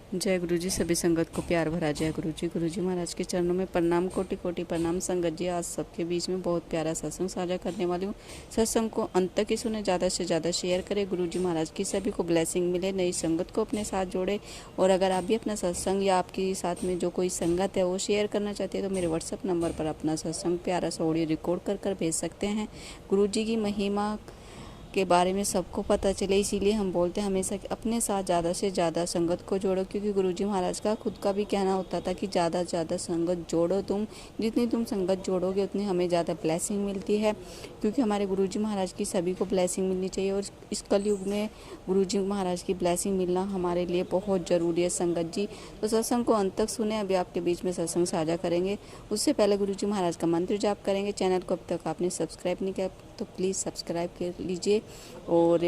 जय गुरु जी। सभी संगत को प्यार भरा जय गुरु जी। गुरु जी महाराज के चरणों में प्रणाम, कोटि कोटि प्रणाम। संगत जी, आज सबके बीच में बहुत प्यारा सत्संग साझा करने वाली हूँ। सत्संग को अंत तक ही सुने, ज़्यादा से ज़्यादा शेयर करें। गुरु जी महाराज की सभी को ब्लेसिंग मिले, नई संगत को अपने साथ जोड़े। और अगर आप भी अपना सत्संग या आपके साथ में जो कोई संगत है वो शेयर करना चाहते हैं तो मेरे व्हाट्सअप नंबर पर अपना सत्संग प्यारा सा ऑडियो रिकॉर्ड कर भेज सकते हैं। गुरु जी की महिमा के बारे में सबको पता चले, इसीलिए हम बोलते हैं हमेशा कि अपने साथ ज़्यादा से ज़्यादा संगत को जोड़ो, क्योंकि गुरुजी महाराज का खुद का भी कहना होता था कि ज़्यादा से ज़्यादा संगत जोड़ो। तुम जितनी तुम संगत जोड़ोगे उतनी हमें ज़्यादा ब्लेसिंग मिलती है, क्योंकि हमारे गुरुजी महाराज की सभी को ब्लेसिंग मिलनी चाहिए। और इस कलयुग में गुरुजी महाराज की ब्लेसिंग मिलना हमारे लिए बहुत ज़रूरी है संगत जी। तो सत्संग को अंत तक सुने। अभी आपके बीच में सत्संग साझा करेंगे, उससे पहले गुरुजी महाराज का मंत्र जाप करेंगे। चैनल को अब तक आपने सब्सक्राइब नहीं किया तो प्लीज़ सब्सक्राइब कर लीजिए और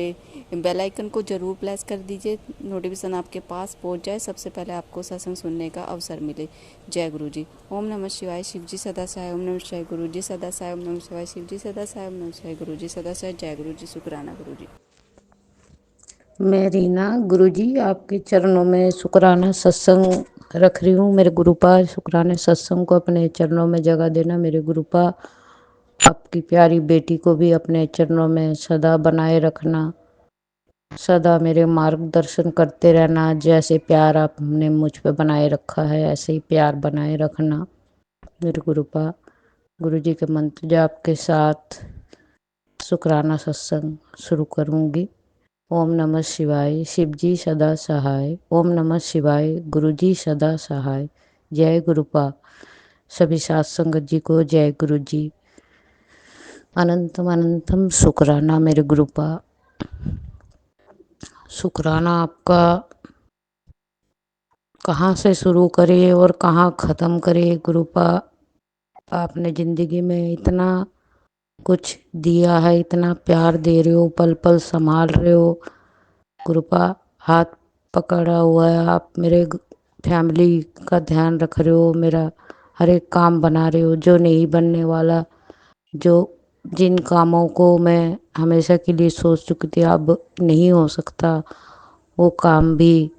बेल आइकन को ज़रूर प्रेस कर दीजिए, नोटिफिकेशन आपके पास पहुंच जाए, सबसे पहले आपको सत्संग सुनने का अवसर मिले। जय गुरु जी। ओम नमः शिवाय। शिव जी सदा सहाय। ओम नमः शिवाय। गुरु जी सदा सहाय। ओम नमः शिवाय। शिव जी सदा सहाय। ओम नमः शिवाय। गुरु जी सदा सहाय। जय गुरु जी। शुक्राना गुरु जी। मैं रीना गुरुजी आपके चरणों में शुक्राना सत्संग रख रही हूँ। मेरे गुरुपा शुक्राने सत्संग को अपने चरणों में जगह देना। मेरे गुरुपा आपकी प्यारी बेटी को भी अपने चरणों में सदा बनाए रखना, सदा मेरे मार्गदर्शन करते रहना। जैसे प्यार आपने मुझ पे बनाए रखा है ऐसे ही प्यार बनाए रखना। मेरे गुरुपा गुरुजी के मंत्र जाप के साथ शुक्राना सत्संग शुरू करूँगी। ओम नमः शिवाय। शिव जी सदा सहाय। ओम नमः शिवाय। गुरु जी सदा सहाय। जय गुरुपा। सभी सात संगत जी को जय गुरु जी। अनंतम अनंतम शुक्राना मेरे गुरुपा। शुक्राना आपका कहाँ से शुरू करे और कहाँ ख़त्म करे गुरुपा। आपने ज़िंदगी में इतना कुछ दिया है, इतना प्यार दे रहे हो, पल पल संभाल रहे हो गुरुपा। हाथ पकड़ा हुआ है आप, मेरे फैमिली का ध्यान रख रहे हो, मेरा हर एक काम बना रहे हो जो नहीं बनने वाला। जो जिन कामों को मैं हमेशा के लिए सोच चुकी थी अब नहीं हो सकता, वो काम भी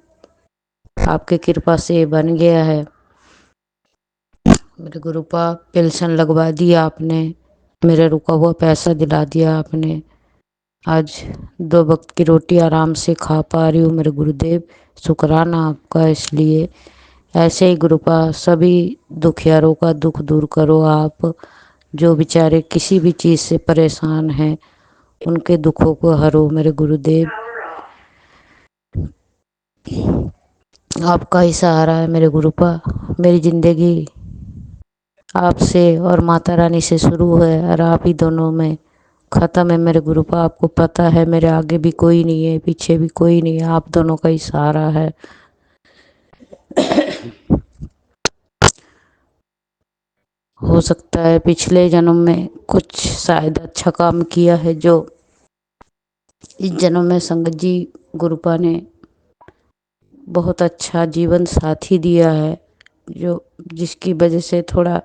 आपके कृपा से बन गया है। मेरे गुरुपा पेंशन लगवा दी आपने, मेरा रुका हुआ पैसा दिला दिया आपने। आज 2 वक्त की रोटी आराम से खा पा रही हूँ मेरे गुरुदेव। शुक्राना आपका। इसलिए ऐसे ही गुरुपा सभी दुखियारों का दुख दूर करो आप, जो बेचारे किसी भी चीज़ से परेशान हैं उनके दुखों को हरो मेरे गुरुदेव। आपका ही सहारा है मेरे गुरुपा। मेरी ज़िंदगी आपसे और माता रानी से शुरू है और आप ही दोनों में ख़त्म है मेरे गुरुपा। आपको पता है मेरे आगे भी कोई नहीं है, पीछे भी कोई नहीं है, आप दोनों का ही सहारा है। हो सकता है पिछले जन्म में कुछ शायद अच्छा काम किया है जो इस जन्म में संगत जी गुरुपा ने बहुत अच्छा जीवन साथी दिया है, जो जिसकी वजह से थोड़ा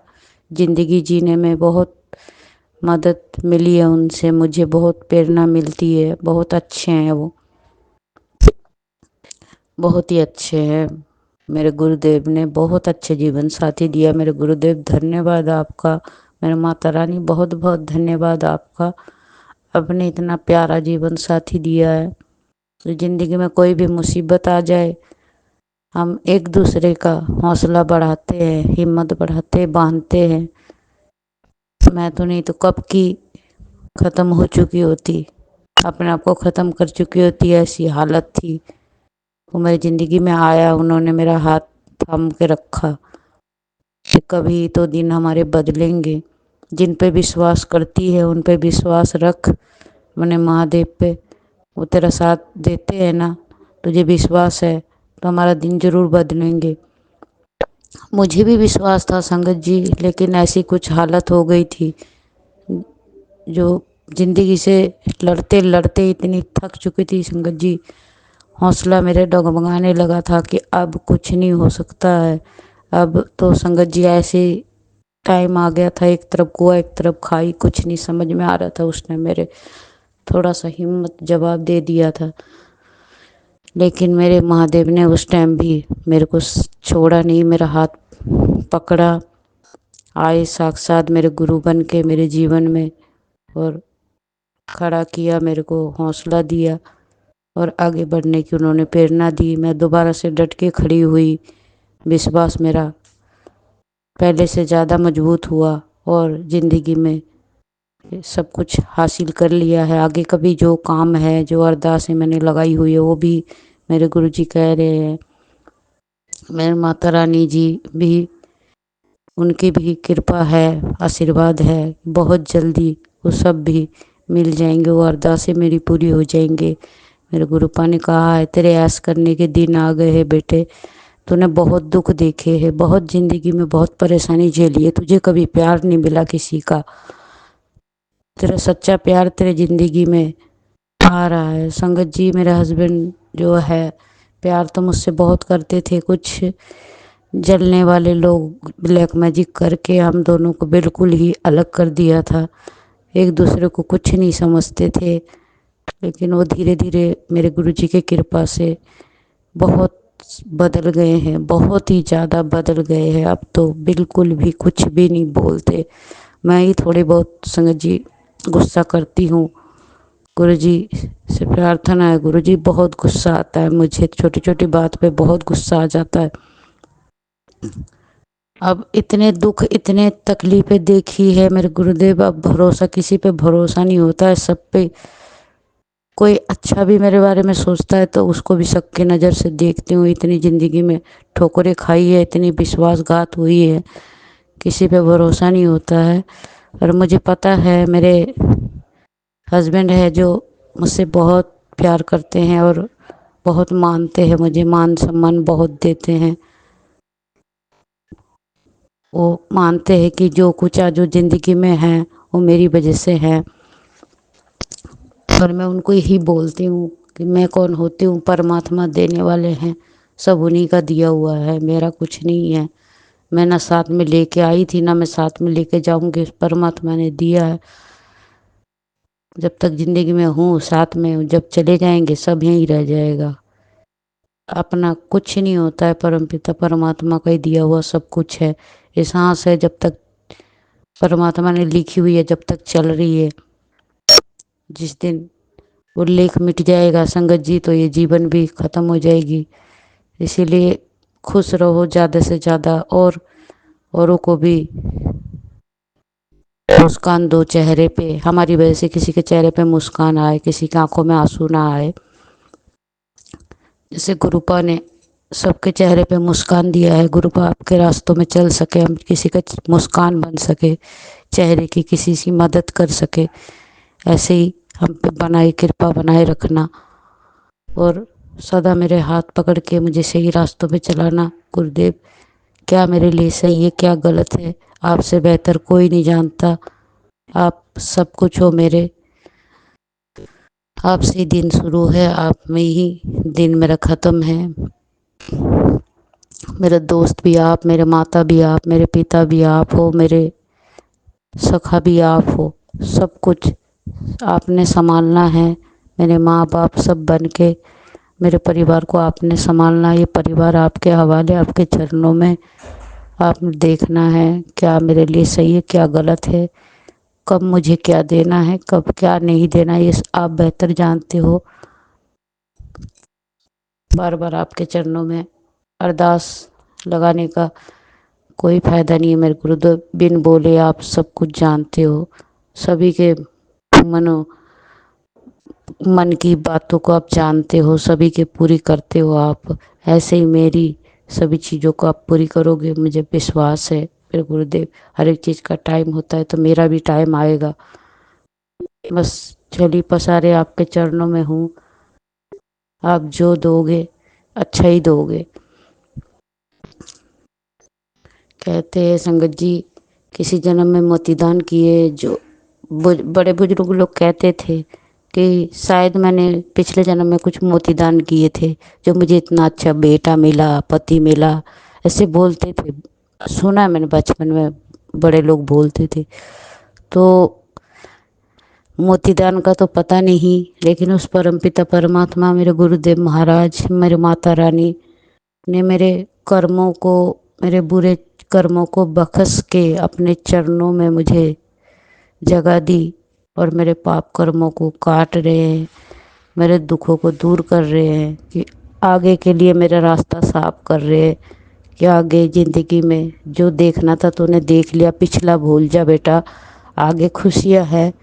ज़िंदगी जीने में बहुत मदद मिली है उनसे। मुझे बहुत प्रेरणा मिलती है। बहुत अच्छे हैं वो, बहुत ही अच्छे हैं। मेरे गुरुदेव ने बहुत अच्छे जीवन साथी दिया। मेरे गुरुदेव धन्यवाद आपका। मेरे माता रानी बहुत बहुत धन्यवाद आपका। आपने इतना प्यारा जीवन साथी दिया है। तो ज़िंदगी में कोई भी मुसीबत आ जाए हम एक दूसरे का हौसला बढ़ाते हैं, हिम्मत बढ़ाते बांधते हैं। मैं तो नहीं तो कब की ख़त्म हो चुकी होती, अपने आप को ख़त्म कर चुकी होती, ऐसी हालत थी। वो मेरी ज़िंदगी में आया, उन्होंने मेरा हाथ थाम के रखा कि कभी तो दिन हमारे बदलेंगे। जिन पे विश्वास करती है उन पे विश्वास रख अपने महादेव पे, वो तेरा साथ देते हैं ना, तुझे विश्वास है तो हमारा दिन ज़रूर बदलेंगे। मुझे भी विश्वास था संगत जी, लेकिन ऐसी कुछ हालत हो गई थी जो ज़िंदगी से लड़ते लड़ते इतनी थक चुकी थी संगत जी। हौसला मेरे डगमगाने लगा था कि अब कुछ नहीं हो सकता है। अब तो संगत जी ऐसे टाइम आ गया था, एक तरफ कुआ एक तरफ खाई, कुछ नहीं समझ में आ रहा था। उसने मेरे थोड़ा सा हिम्मत जवाब दे दिया था। लेकिन मेरे महादेव ने उस टाइम भी मेरे को छोड़ा नहीं, मेरा हाथ पकड़ा, आए साक्षात मेरे गुरु बन के मेरे जीवन में और खड़ा किया, मेरे को हौसला दिया और आगे बढ़ने की उन्होंने प्रेरणा दी। मैं दोबारा से डट के खड़ी हुई, विश्वास मेरा पहले से ज़्यादा मजबूत हुआ और ज़िंदगी में सब कुछ हासिल कर लिया है। आगे का भी जो काम है, जो अरदासें मैंने लगाई हुई है, वो भी मेरे गुरुजी कह रहे हैं। मेरे माता रानी जी भी, उनकी भी कृपा है, आशीर्वाद है, बहुत जल्दी वो सब भी मिल जाएंगे, वो अरदासें मेरी पूरी हो जाएंगे। मेरे गुरुपा ने कहा है, तेरे ऐश करने के दिन आ गए हैं बेटे, तूने बहुत दुख देखे हैं, बहुत ज़िंदगी में बहुत परेशानी झेली है, तुझे कभी प्यार नहीं मिला किसी का, तेरा सच्चा प्यार तेरे ज़िंदगी में आ रहा है। संगत जी, मेरे हस्बैंड जो है, प्यार तो मुझसे बहुत करते थे, कुछ जलने वाले लोग ब्लैक मैजिक करके हम दोनों को बिल्कुल ही अलग कर दिया था, एक दूसरे को कुछ नहीं समझते थे। लेकिन वो धीरे धीरे मेरे गुरुजी की कृपा से बहुत बदल गए हैं, बहुत ही ज़्यादा बदल गए हैं। अब तो बिल्कुल भी कुछ भी नहीं बोलते। मैं ही थोड़ी बहुत संगत जी गुस्सा करती हूँ। गुरुजी से प्रार्थना है, गुरुजी बहुत गुस्सा आता है मुझे, छोटी छोटी बात पे बहुत गुस्सा आ जाता है। अब इतने दुख, इतने तकलीफ़ें देखी है मेरे गुरुदेव, अब भरोसा, किसी पे भरोसा नहीं होता है, सब पे। कोई अच्छा भी मेरे बारे में सोचता है तो उसको भी शक की नज़र से देखती हूँ। इतनी ज़िंदगी में ठोकरें खाई है, इतनी विश्वासघात हुई है, किसी पे भरोसा नहीं होता है। और मुझे पता है मेरे हस्बैंड है जो मुझसे बहुत प्यार करते हैं और बहुत मानते हैं, मुझे मान सम्मान बहुत देते हैं। वो मानते हैं कि जो कुछ आज जो ज़िंदगी में है वो मेरी वजह से है। और मैं उनको यही बोलती हूँ कि मैं कौन होती हूँ, परमात्मा देने वाले हैं, सब उन्हीं का दिया हुआ है, मेरा कुछ नहीं है। मैं ना साथ में लेके आई थी, ना मैं साथ में लेके जाऊँगी, परमात्मा ने दिया है। जब तक ज़िंदगी में हूँ साथ में, जब चले जाएंगे सब यहीं रह जाएगा। अपना कुछ नहीं होता है, परमपिता परमात्मा का ही दिया हुआ सब कुछ है। ये सांस है, जब तक परमात्मा ने लिखी हुई है, जब तक चल रही है। जिस दिन वो लेख मिट जाएगा संगत जी, तो ये जीवन भी ख़त्म हो जाएगी। इसीलिए खुश रहो ज़्यादा से ज़्यादा और औरों को भी मुस्कान दो चेहरे पे। हमारी वजह से किसी के चेहरे पे मुस्कान आए, किसी की आंखों में आंसू ना आए। जैसे गुरुपा ने सबके चेहरे पे मुस्कान दिया है, गुरुपा आपके रास्तों में चल सके, हम किसी का मुस्कान बन सके, चेहरे की किसी की मदद कर सके, ऐसे ही हम पे बनाए कृपा बनाए रखना और सदा मेरे हाथ पकड़ के मुझे सही रास्तों पे चलाना। गुरुदेव, क्या मेरे लिए सही है, क्या गलत है, आपसे बेहतर कोई नहीं जानता। आप सब कुछ हो मेरे, आपसे ही दिन शुरू है, आप में ही दिन मेरा ख़त्म है। मेरे दोस्त भी आप, मेरे माता भी आप, मेरे पिता भी आप हो, मेरे सखा भी आप हो, सब कुछ आपने संभालना है। मेरे माँ बाप सब बन के मेरे परिवार को आपने संभालना है। ये परिवार आपके हवाले, आपके चरणों में। आपने देखना है क्या मेरे लिए सही है, क्या गलत है, कब मुझे क्या देना है, कब क्या नहीं देना, ये आप बेहतर जानते हो। बार बार आपके चरणों में अरदास लगाने का कोई फ़ायदा नहीं है मेरे गुरुदेव, बिन बोले आप सब कुछ जानते हो, सभी के मन की बातों को आप जानते हो, सभी के पूरी करते हो आप। ऐसे ही मेरी सभी चीज़ों को आप पूरी करोगे, मुझे विश्वास है मेरे गुरुदेव। हर एक चीज़ का टाइम होता है, तो मेरा भी टाइम आएगा। बस चली पसारे आपके चरणों में हूँ, आप जो दोगे अच्छा ही दोगे। कहते हैं संगत जी, किसी जन्म में मोतीदान किए, जो बड़े बुजुर्ग लोग कहते थे कि शायद मैंने पिछले जन्म में कुछ मोतीदान किए थे, जो मुझे इतना अच्छा बेटा मिला, पति मिला, ऐसे बोलते थे। सुना है मैंने बचपन में, बड़े लोग बोलते थे। तो मोतीदान का तो पता नहीं, लेकिन उस परमपिता परमात्मा मेरे गुरुदेव महाराज, मेरे माता रानी ने मेरे कर्मों को, मेरे बुरे कर्मों को बख्श के अपने चरणों में मुझे जगह दी और मेरे पाप कर्मों को काट रहे हैं, मेरे दुखों को दूर कर रहे हैं, कि आगे के लिए मेरा रास्ता साफ कर रहे हैं कि आगे ज़िंदगी में जो देखना था तूने देख लिया, पिछला भूल जा बेटा, आगे खुशियाँ है,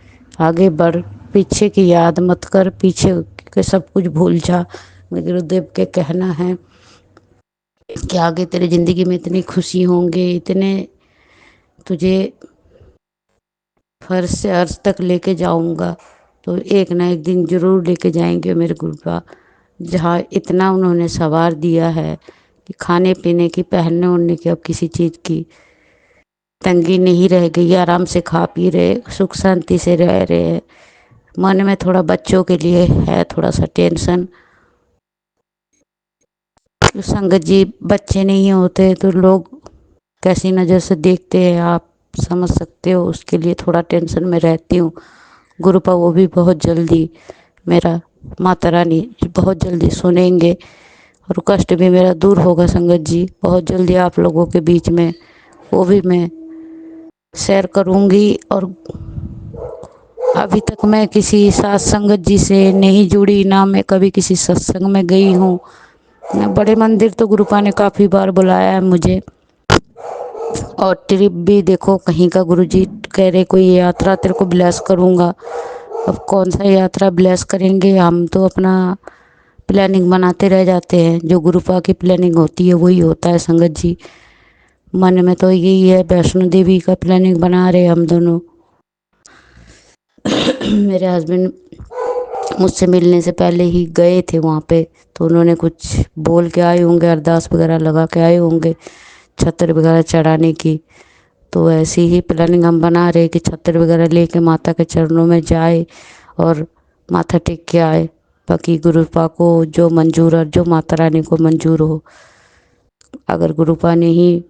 आगे बढ़, पीछे की याद मत कर, पीछे के सब कुछ भूल जा। मेरे गुरुदेव के कहना है कि आगे तेरी ज़िंदगी में इतनी खुशी होंगे, इतने तुझे फर्श से अर्श तक लेके जाऊंगा, तो एक ना एक दिन ज़रूर लेके जाएंगे मेरे गुरुपा, जहाँ इतना उन्होंने सवार दिया है कि खाने पीने की, पहनने ओढ़ने की अब किसी चीज़ की तंगी नहीं रह गई, आराम से खा पी रहे, सुख शांति से रह रहे। मन में थोड़ा बच्चों के लिए है थोड़ा सा टेंशन, संगत जी बच्चे नहीं होते तो लोग कैसी नज़र से देखते हैं, आप समझ सकते हो, उसके लिए थोड़ा टेंशन में रहती हूँ। गुरुपा वो भी बहुत जल्दी, मेरा माता रानी बहुत जल्दी सुनेंगे और कष्ट भी मेरा दूर होगा। संगत जी बहुत जल्दी आप लोगों के बीच में वो भी मैं शेयर करूँगी। और अभी तक मैं किसी साथ संगत जी से नहीं जुड़ी, ना मैं कभी किसी सत्संग में गई हूँ। मैं बड़े मंदिर तो गुरुपा ने काफ़ी बार बुलाया है मुझे, और ट्रिप भी देखो कहीं का, गुरुजी कह रहे कोई यात्रा तेरे को ब्लेस करूँगा। अब कौन सा यात्रा ब्लेस करेंगे, हम तो अपना प्लानिंग बनाते रह जाते हैं, जो गुरुपा की प्लानिंग होती है वही होता है। संगत जी मन में तो यही है, वैष्णो देवी का प्लानिंग बना रहे हम दोनों। मेरे हस्बैंड मुझसे मिलने से पहले ही गए थे वहाँ पे, तो उन्होंने कुछ बोल के आए होंगे, अरदास वगैरह लगा के आए होंगे छत्र वगैरह चढ़ाने की। तो ऐसी ही प्लानिंग हम बना रहे कि छत्र वगैरह लेके माता के चरणों में जाए और माथा टेक के आए। बाकी गुरुपा को जो मंजूर और जो माता रानी को मंजूर हो, अगर गुरुपा ने ही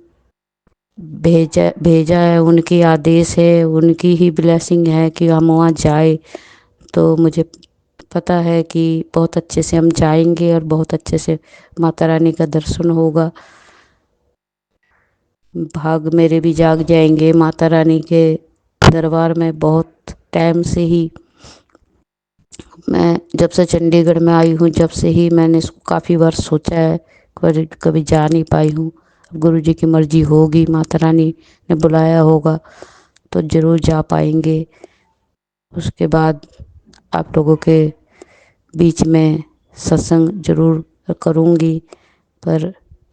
भेजा है, उनकी आदेश है, उनकी ही ब्लेसिंग है कि हम वहाँ जाए, तो मुझे पता है कि बहुत अच्छे से हम जाएंगे और बहुत अच्छे से माता रानी का दर्शन होगा। भाग मेरे भी जाग जाएंगे माता रानी के दरबार में। बहुत टाइम से ही, मैं जब से चंडीगढ़ में आई हूँ, जब से ही मैंने इसको काफ़ी बार सोचा है, पर कभी जा नहीं पाई हूँ। गुरु जी की मर्जी होगी, माता रानी ने बुलाया होगा तो ज़रूर जा पाएंगे। उसके बाद आप लोगों के बीच में सत्संग जरूर करूँगी। पर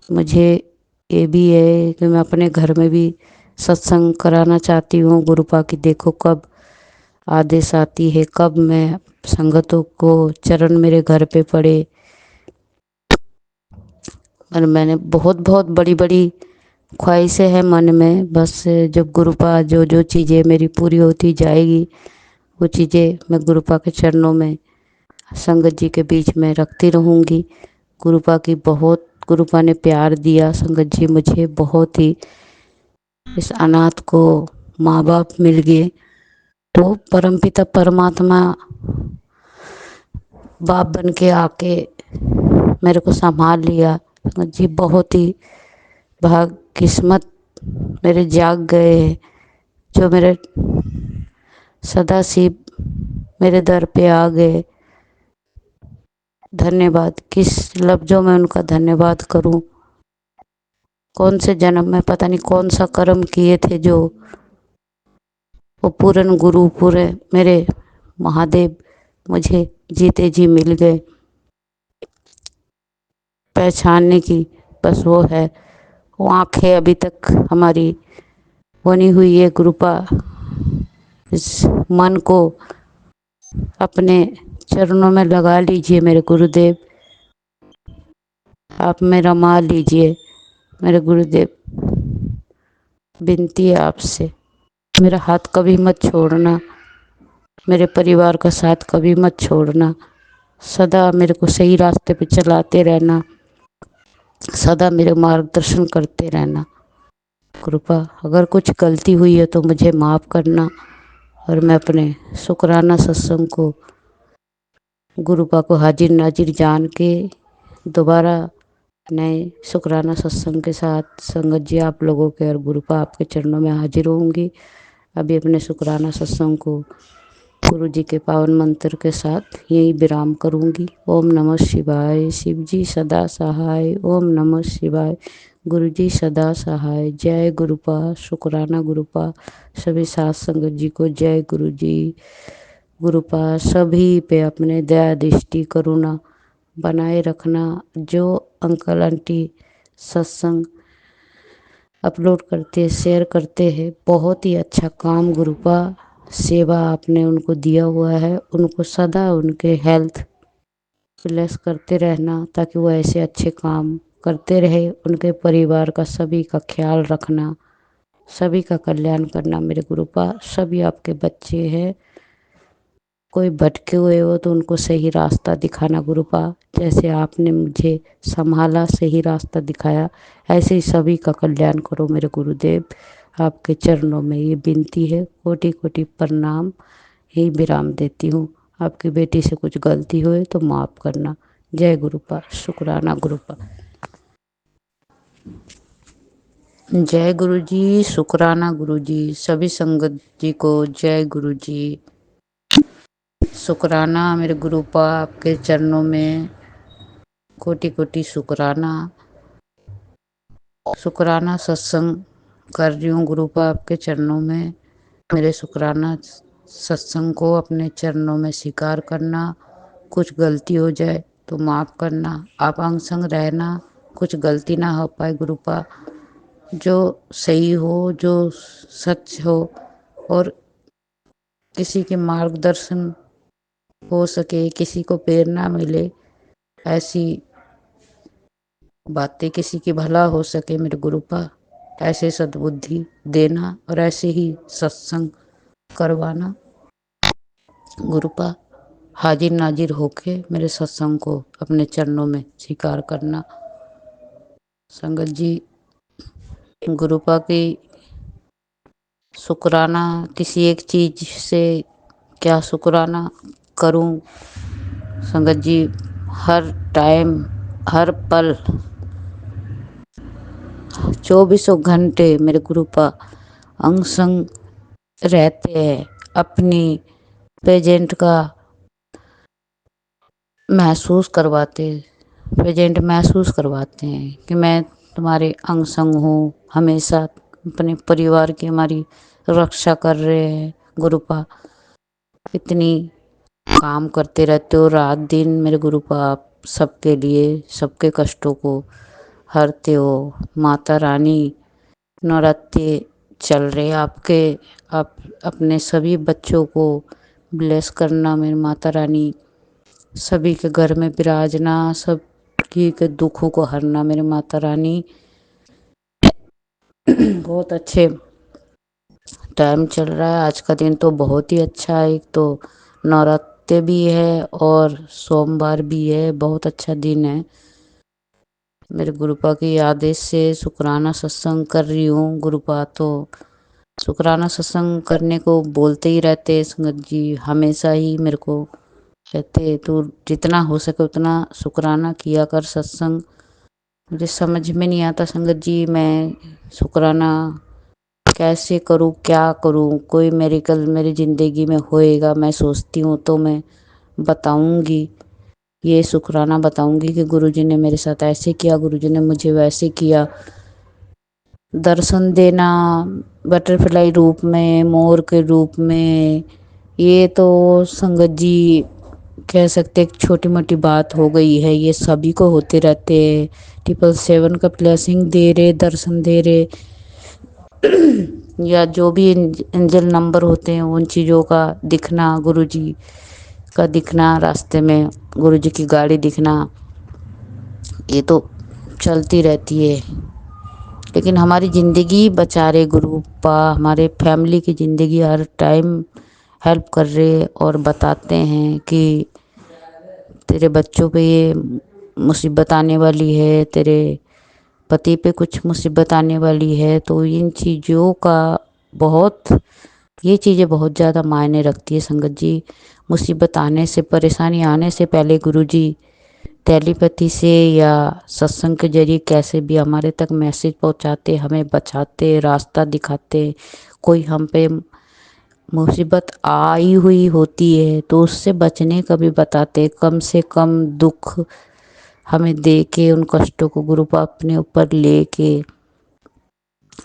मुझे ये भी है कि मैं अपने घर में भी सत्संग कराना चाहती हूँ गुरुपा की। देखो कब आदेश आती है, कब मैं संगतों को चरण मेरे घर पे पड़े। और मैंने बहुत बहुत बड़ी बड़ी ख्वाहिशें हैं मन में, बस जब गुरुपा जो जो चीज़ें मेरी पूरी होती जाएगी, वो चीज़ें मैं गुरुपा के चरणों में संगत जी के बीच में रखती रहूँगी। गुरुपा की बहुत, गुरुपा ने प्यार दिया संगत जी मुझे बहुत ही। इस अनाथ को माँ बाप मिल गए, तो परमपिता परमात्मा बाप बन के आके मेरे को संभाल लिया। संगत जी बहुत ही भाग किस्मत मेरे जाग गए हैं, जो मेरे सदाशिव मेरे दर पे आ गए। धन्यवाद, किस लफ्ज़ों में उनका धन्यवाद करूं। कौन से जन्म में पता नहीं कौन सा कर्म किए थे, जो वो पूरन गुरु, पूरे मेरे महादेव मुझे जीते जी मिल गए। पहचानने की बस वो है, वो आँखें अभी तक हमारी बनी हुई है। कृपा इस मन को अपने चरणों में लगा लीजिए मेरे गुरुदेव, आप मेरा मान लीजिए मेरे गुरुदेव। विनती है आपसे, मेरा हाथ कभी मत छोड़ना, मेरे परिवार का साथ कभी मत छोड़ना, सदा मेरे को सही रास्ते पे चलाते रहना, सदा मेरे मार्गदर्शन करते रहना। कृपा अगर कुछ गलती हुई है तो मुझे माफ़ करना, और मैं अपने शुक्राना सत्संग को गुरुपा को हाजिर नाजिर जान के दोबारा नए शुक्राना सत्संग के साथ संगत जी आप लोगों के और गुरुपा आपके चरणों में हाजिर होंगी। अभी अपने शुक्राना सत्संग को गुरु जी के पावन मंत्र के साथ यही विराम करूंगी। ओम नमः शिवाय। शिव जी सदा सहाय। ओम नमः शिवाय। गुरु जी सदा सहाय। जय गुरुपा। शुक्राना गुरुपा। सभी साथ संगत जी को जय गुरु जी। गुरुपा सभी पे अपने दया दृष्टि करुणा बनाए रखना। जो अंकल आंटी सत्संग अपलोड करते शेयर करते हैं, बहुत ही अच्छा काम गुरुपा सेवा आपने उनको दिया हुआ है। उनको सदा उनके हेल्थ ब्लेस करते रहना ताकि वो ऐसे अच्छे काम करते रहे। उनके परिवार का सभी का ख्याल रखना, सभी का कल्याण करना मेरे गुरुपा। सभी आपके बच्चे हैं, कोई भटके हुए हो तो उनको सही रास्ता दिखाना गुरुपा। जैसे आपने मुझे संभाला, सही रास्ता दिखाया, ऐसे ही सभी का कल्याण करो मेरे गुरुदेव। आपके चरणों में ये विनती है। कोटि कोटि प्रणाम। यही विराम देती हूँ। आपकी बेटी से कुछ गलती हुए तो माफ़ करना। जय गुरुपा। शुक्राना गुरुपा। जय गुरु जी। शुक्राना गुरु जी। सभी संगत जी को जय गुरु जी। शुक्राना मेरे गुरुपा आपके चरणों में कोटि कोटि शुक्राना। शुक्राना सत्संग कर रही हूँ गुरुपा आपके चरणों में। मेरे शुक्राना सत्संग को अपने चरणों में स्वीकार करना। कुछ गलती हो जाए तो माफ़ करना। आप अंग संग रहना, कुछ गलती ना हो पाए गुरुपा। जो सही हो, जो सच हो और किसी के मार्गदर्शन हो सके, किसी को प्रेरणा मिले, ऐसी बातें किसी की भला हो सके मेरे गुरुपा, ऐसे सद्बुद्धि देना और ऐसे ही सत्संग करवाना गुरुपा। हाजिर नाजिर होके मेरे सत्संग को अपने चरणों में स्वीकार करना। संगत जी, गुरुपा की शुक्राना किसी एक चीज से क्या शुक्राना करूं संगत जी। हर टाइम, हर पल, 24 घंटे मेरे गुरुपा अंग संग रहते हैं। अपनी प्रेजेंट का महसूस करवाते, प्रेजेंट महसूस करवाते हैं कि मैं तुम्हारे अंग संग हूँ। हमेशा अपने परिवार की हमारी रक्षा कर रहे हैं गुरुपा। इतनी काम करते रहते हो रात दिन मेरे गुरुपा। आप सबके लिए, सबके कष्टों को हरते हो। माता रानी नवरात्रि चल रहे आपके, आप अपने सभी बच्चों को ब्लेस करना मेरी माता रानी। सभी के घर में विराजना, सबकी के दुखों को हरना मेरी माता रानी। बहुत अच्छे टाइम चल रहा है। आज का दिन तो बहुत ही अच्छा है। एक तो नवरात्रि भी है और सोमवार भी है। बहुत अच्छा दिन है। मेरे गुरुपा की आदेश से शुक्राना सत्संग कर रही हूँ गुरुपा। तो शुक्राना सत्संग करने को बोलते ही रहते संगत जी, हमेशा ही मेरे को कहते तू जितना हो सके उतना शुक्राना किया कर सत्संग। मुझे समझ में नहीं आता संगत जी, मैं शुक्राना कैसे करूँ, क्या करूँ। कोई मेरिकल मेरी ज़िंदगी में होएगा मैं सोचती हूँ तो मैं बताऊँगी, ये शुक्राना बताऊँगी कि गुरुजी ने मेरे साथ ऐसे किया, गुरुजी ने मुझे वैसे किया। दर्शन देना बटरफ्लाई रूप में, मोर के रूप में, ये तो संगत जी कह सकते एक छोटी मोटी बात हो गई है। ये सभी को होते रहते हैं। 777 का ब्लेसिंग दे रहे, दर्शन दे रहे, या जो भी एंजल नंबर होते हैं उन चीज़ों का दिखना, गुरुजी का दिखना रास्ते में, गुरुजी की गाड़ी दिखना, ये तो चलती रहती है। लेकिन हमारी ज़िंदगी बचा रहे गुरुपा, हमारे फैमिली की ज़िंदगी हर टाइम हेल्प कर रहे और बताते हैं कि तेरे बच्चों पे ये मुसीबत आने वाली है, तेरे पति पे कुछ मुसीबत आने वाली है। तो इन चीज़ों का बहुत ये चीज़ें बहुत ज़्यादा मायने रखती है संगत जी। मुसीबत आने से, परेशानी आने से पहले गुरुजी टेलीपैथी से या सत्संग के जरिए कैसे भी हमारे तक मैसेज पहुंचाते, हमें बचाते, रास्ता दिखाते। कोई हम पे मुसीबत आई हुई होती है तो उससे बचने का भी बताते, कम से कम दुख हमें दे के, उन कष्टों को गुरु अपने ऊपर लेके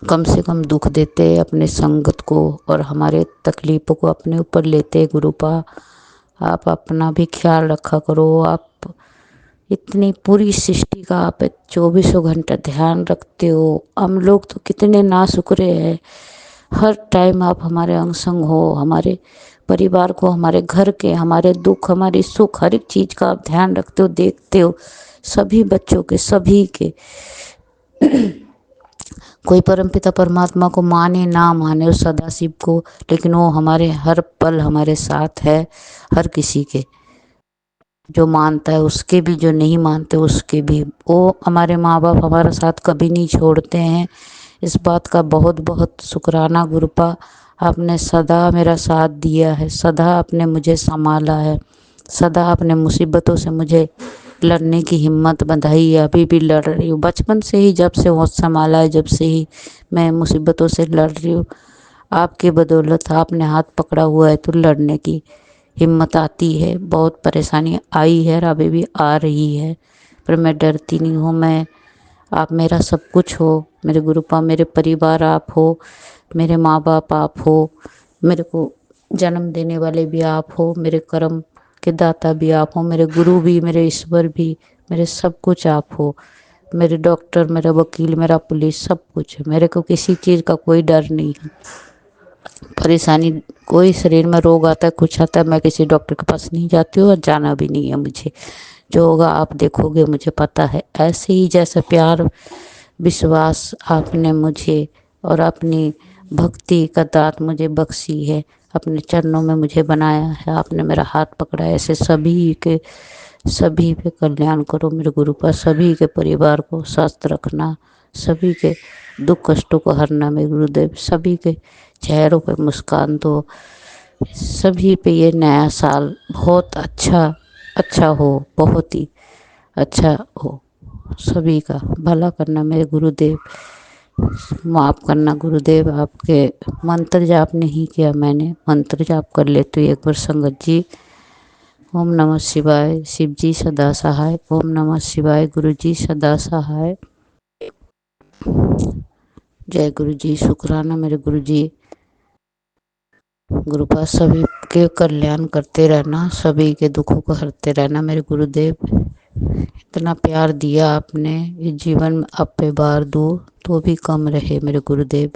कम से कम दुख देते अपने संगत को, और हमारे तकलीफ़ों को अपने ऊपर लेते। गुरुपा आप अपना भी ख्याल रखा करो। आप इतनी पूरी सृष्टि का आप 24 घंटा ध्यान रखते हो। हम लोग तो कितने नाशुक्रे हैं। हर टाइम आप हमारे अंग संग हो, हमारे परिवार को, हमारे घर के, हमारे दुख, हमारी सुख, हर एक चीज़ का आप ध्यान रखते हो, देखते हो। सभी बच्चों के, सभी के। कोई परमपिता परमात्मा को माने ना माने, उस सदाशिव को, लेकिन वो हमारे हर पल हमारे साथ है। हर किसी के, जो मानता है उसके भी, जो नहीं मानते उसके भी। वो हमारे माँ बाप हमारा साथ कभी नहीं छोड़ते हैं। इस बात का बहुत बहुत शुक्राना गुरुपा। आपने सदा मेरा साथ दिया है, सदा आपने मुझे संभाला है, सदा आपने मुसीबतों से मुझे लड़ने की हिम्मत बंधाई है। अभी भी लड़ रही हूँ। बचपन से ही जब से होश संभाला है, जब से ही मैं मुसीबतों से लड़ रही हूँ। आपकी बदौलत, आपने हाथ पकड़ा हुआ है तो लड़ने की हिम्मत आती है। बहुत परेशानी आई है और अभी भी आ रही है, पर मैं डरती नहीं हूँ। आप मेरा सब कुछ हो मेरे गुरुपा। मेरे परिवार आप हो, मेरे माँ बाप आप हो, मेरे को जन्म देने वाले भी आप हो, मेरे कर्म के दाता भी आप हो, मेरे गुरु भी, मेरे ईश्वर भी, मेरे सब कुछ आप हो। मेरे डॉक्टर, मेरा वकील, मेरा पुलिस, सब कुछ है। मेरे को किसी चीज़ का कोई डर नहीं है। परेशानी, कोई शरीर में रोग आता है, कुछ आता है, मैं किसी डॉक्टर के पास नहीं जाती हूँ और जाना भी नहीं है मुझे। जो होगा आप देखोगे, मुझे पता है। ऐसे ही जैसा प्यार विश्वास आपने मुझे और अपनी भक्ति का दात मुझे बख्शी है, अपने चरणों में मुझे बनाया है, आपने मेरा हाथ पकड़ा है। ऐसे सभी के, सभी पे कल्याण करो मेरे गुरु पर। सभी के परिवार को स्वस्थ रखना, सभी के दुख कष्टों को हरना मेरे गुरुदेव। सभी के चेहरों पे मुस्कान दो। सभी पे ये नया साल बहुत अच्छा अच्छा हो, बहुत ही अच्छा हो। सभी का भला करना मेरे गुरुदेव। माफ़ करना गुरुदेव। आपके मंत्र जाप नहीं किया मैंने, मंत्र जाप कर लेती हूँ एक बार संगत जी। ओम नमः शिवाय, शिव जी सदा सहाय। ओम नमः शिवाय, गुरु जी सदा सहाय। जय गुरु जी। शुक्राना मेरे गुरु जी। गुरु पास सभी के कल्याण करते रहना, सभी के दुखों को हरते रहना मेरे गुरुदेव। इतना प्यार दिया आपने, इस जीवन में अब पे बार दो तो भी कम रहे मेरे गुरुदेव।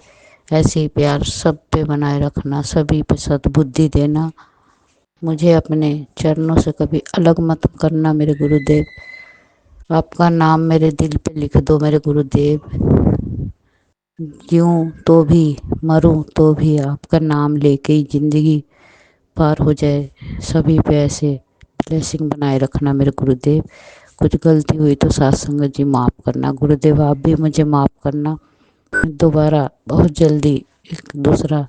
ऐसे ही प्यार सब पे बनाए रखना, सभी पे सद्बुद्धि देना। मुझे अपने चरणों से कभी अलग मत करना मेरे गुरुदेव। आपका नाम मेरे दिल पे लिख दो मेरे गुरुदेव। जीऊँ तो भी, मरूँ तो भी आपका नाम लेके ही ज़िंदगी पार हो जाए। सभी पे ऐसे ब्लेसिंग बनाए रखना मेरे गुरुदेव। कुछ गलती हुई तो साथ संगत जी माफ़ करना गुरुदेव। आप भी मुझे माफ़ करना। मैं दोबारा बहुत जल्दी एक दूसरा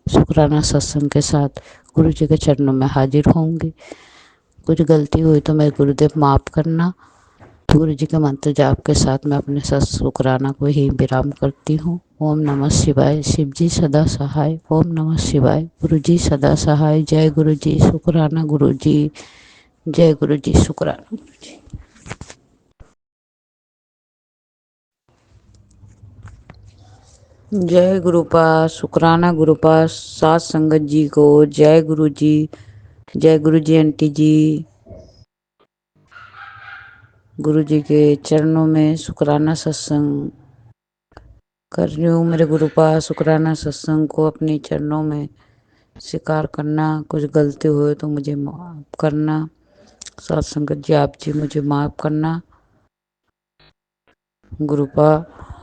शुक्राना सत्संग के साथ गुरु जी के चरणों में हाजिर होंगी। कुछ गलती हुई तो मेरे गुरुदेव माफ़ करना। गुरु जी के मंत्र जाप के साथ मैं अपने सत शुक्राना को ही विराम करती हूँ। ओम नमः शिवाय, शिव जी सदा सहाय। ओम नमः शिवाय, गुरु जी सदा सहाय। जय गुरु जी। शुक्राना गुरु जी। जय गुरु जी। शुक्राना गुरु जी। जय गुरुपास। शुक्राना गुरुपास सात संगत जी को। जय गुरु जी। जय गुरु जी आंटी जी। गुरु जी के चरणों में शुक्राना सत्संग कर रही हूँ मेरे गुरुपास। शुक्राना सत्संग को अपने चरणों में स्वीकार करना। कुछ गलती हुए तो मुझे माफ़ करना। सात संगत जी आप जी मुझे माफ़ करना। गुरुपा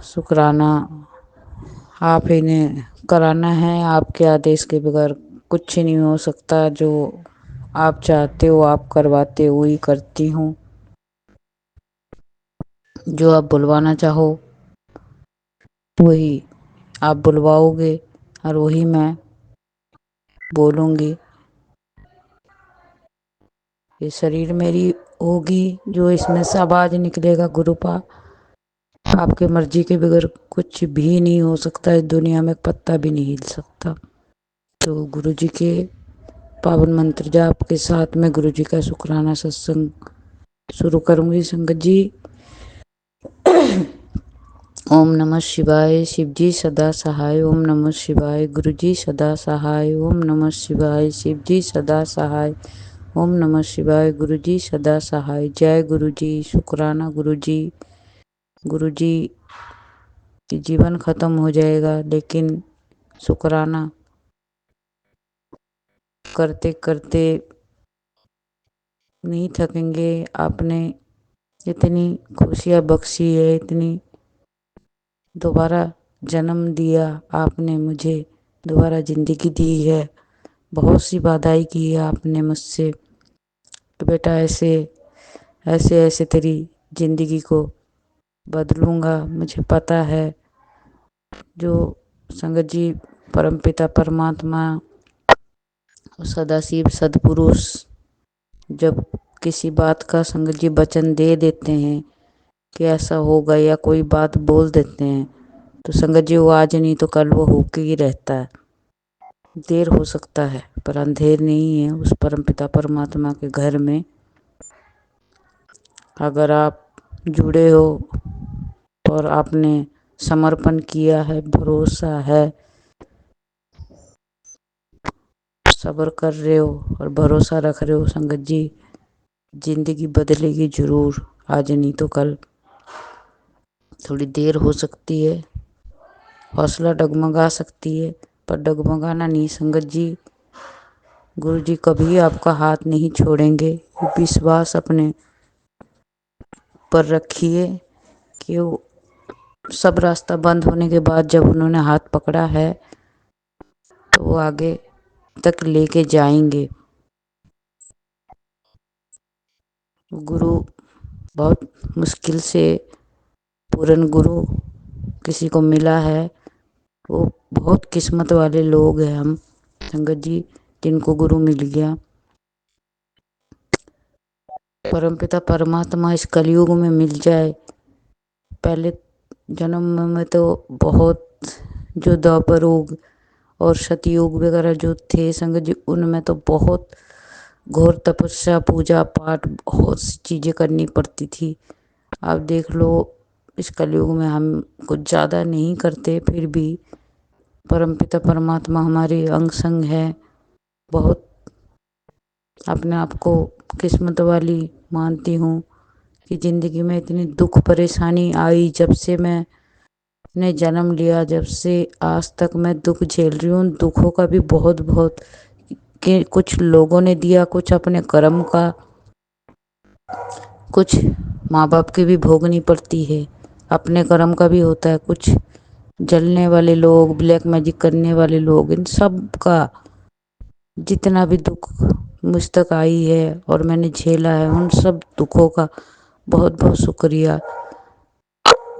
शुक्राना आप ही ने कराना है। आपके आदेश के बगैर कुछ नहीं हो सकता। जो आप चाहते हो आप करवाते हो, वही करती हूँ। जो आप बुलवाना चाहो वही आप बुलवाओगे और वही मैं बोलूँगी। ये शरीर मेरी होगी जो इसमें से आवाज निकलेगा गुरुपा, आपके मर्जी के बगैर कुछ भी नहीं हो सकता, इस दुनिया में पत्ता भी नहीं हिल सकता। तो गुरु जी के पावन मंत्र जाप के साथ में गुरु जी का शुक्राना सत्संग शुरू करूंगी संगत जी। ओम नमः शिवाय, शिव जी सदा सहाय। ओम नमः शिवाय, गुरु जी सदा सहाय। ओम नमः शिवाय, शिव जी सदा सहाय। ओम नमः शिवाय, गुरु जी सदा सहाय। जय गुरु जी। शुक्राना गुरु जी। गुरु जी की जीवन खत्म हो जाएगा लेकिन शुक्राना करते करते नहीं थकेंगे। आपने इतनी खुशियाँ बख्शी है, इतनी दोबारा जन्म दिया आपने मुझे, दोबारा जिंदगी दी है। बहुत सी बाधाई की है आपने मुझसे कि बेटा ऐसे ऐसे ऐसे तेरी जिंदगी को बदलूंगा। मुझे पता है जो संगत जी परमपिता परमात्मा सदाशिव सदपुरुष जब किसी बात का संगत जी वचन दे देते हैं कि ऐसा होगा या कोई बात बोल देते हैं तो संगत जी वो आज नहीं तो कल वो होके ही रहता है। देर हो सकता है पर अंधेर नहीं है उस परमपिता परमात्मा के घर में। अगर आप जुड़े हो और आपने समर्पण किया है, भरोसा है, सब्र कर रहे हो और भरोसा रख रहे हो संगत जी, जिंदगी बदलेगी जरूर, आज नहीं तो कल। थोड़ी देर हो सकती है, हौसला डगमगा सकती है पर डगमगाना नहीं संगत जी। गुरु जी कभी आपका हाथ नहीं छोड़ेंगे। विश्वास अपने पर रखिए कि वो सब रास्ता बंद होने के बाद जब उन्होंने हाथ पकड़ा है तो वो आगे तक लेके जाएंगे। गुरु बहुत मुश्किल से पूर्ण गुरु किसी को मिला है। वो बहुत किस्मत वाले लोग हैं हम संगत जी जिनको गुरु मिल गया। परमपिता परमात्मा इस कलयुग में मिल जाए। पहले जन्म में तो बहुत जो द्वापर युग और सतयुग वगैरह जो थे संगत जी उनमें तो बहुत घोर तपस्या पूजा पाठ बहुत सी चीज़ें करनी पड़ती थी। आप देख लो इस कलयुग में हम कुछ ज़्यादा नहीं करते फिर भी परमपिता परमात्मा हमारे अंग संग है। बहुत अपने आप को किस्मत वाली मानती हूँ कि ज़िंदगी में इतनी दुख परेशानी आई जब से मैंने जन्म लिया, जब से आज तक मैं दुख झेल रही हूँ। दुखों का भी बहुत बहुत कि कुछ लोगों ने दिया, कुछ अपने कर्म का, कुछ माँ बाप की भी भोगनी पड़ती है, अपने कर्म का भी होता है। कुछ जलने वाले लोग, ब्लैक मैजिक करने वाले लोग, इन सब का जितना भी दुख मुझ तक आई है और मैंने झेला है उन सब दुखों का बहुत बहुत शुक्रिया।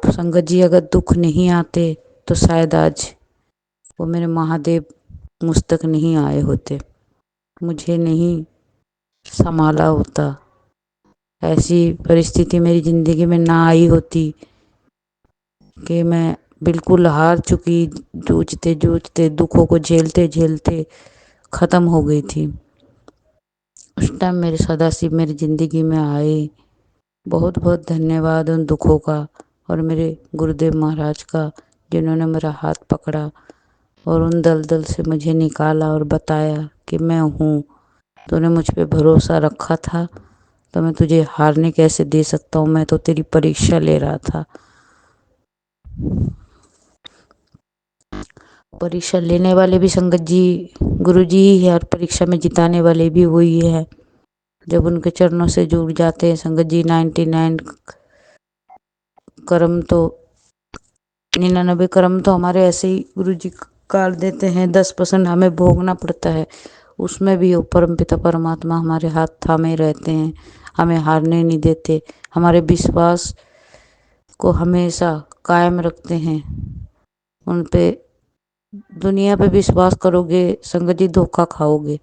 संगत जी अगर दुख नहीं आते तो शायद आज वो मेरे महादेव मुझ तक नहीं आए होते, मुझे नहीं संभाला होता, ऐसी परिस्थिति मेरी ज़िंदगी में ना आई होती कि मैं बिल्कुल हार चुकी, जूझते जूझते दुखों को झेलते झेलते ख़त्म हो गई थी। उस टाइम मेरे सदाशिव मेरी ज़िंदगी में आए। बहुत बहुत धन्यवाद उन दुखों का और मेरे गुरुदेव महाराज का जिन्होंने मेरा हाथ पकड़ा और उन दलदल से मुझे निकाला और बताया कि मैं हूँ, तूने मुझ पे भरोसा रखा था तो मैं तुझे हारने कैसे दे सकता हूँ, मैं तो तेरी परीक्षा ले रहा था। परीक्षा लेने वाले भी संगत जी गुरु जी ही है और परीक्षा में जिताने वाले भी वही है। जब उनके चरणों से जुड़ जाते हैं संगत जी 99 कर्म तो 99 कर्म तो हमारे ऐसे ही गुरु जी काट देते हैं, 10% हमें भोगना पड़ता है। उसमें भी वो परमपिता परमात्मा हमारे हाथ थामे रहते हैं, हमें हारने नहीं देते, हमारे विश्वास को हमेशा कायम रखते हैं। उन पे दुनिया पे विश्वास करोगे संगत जी धोखा खाओगे।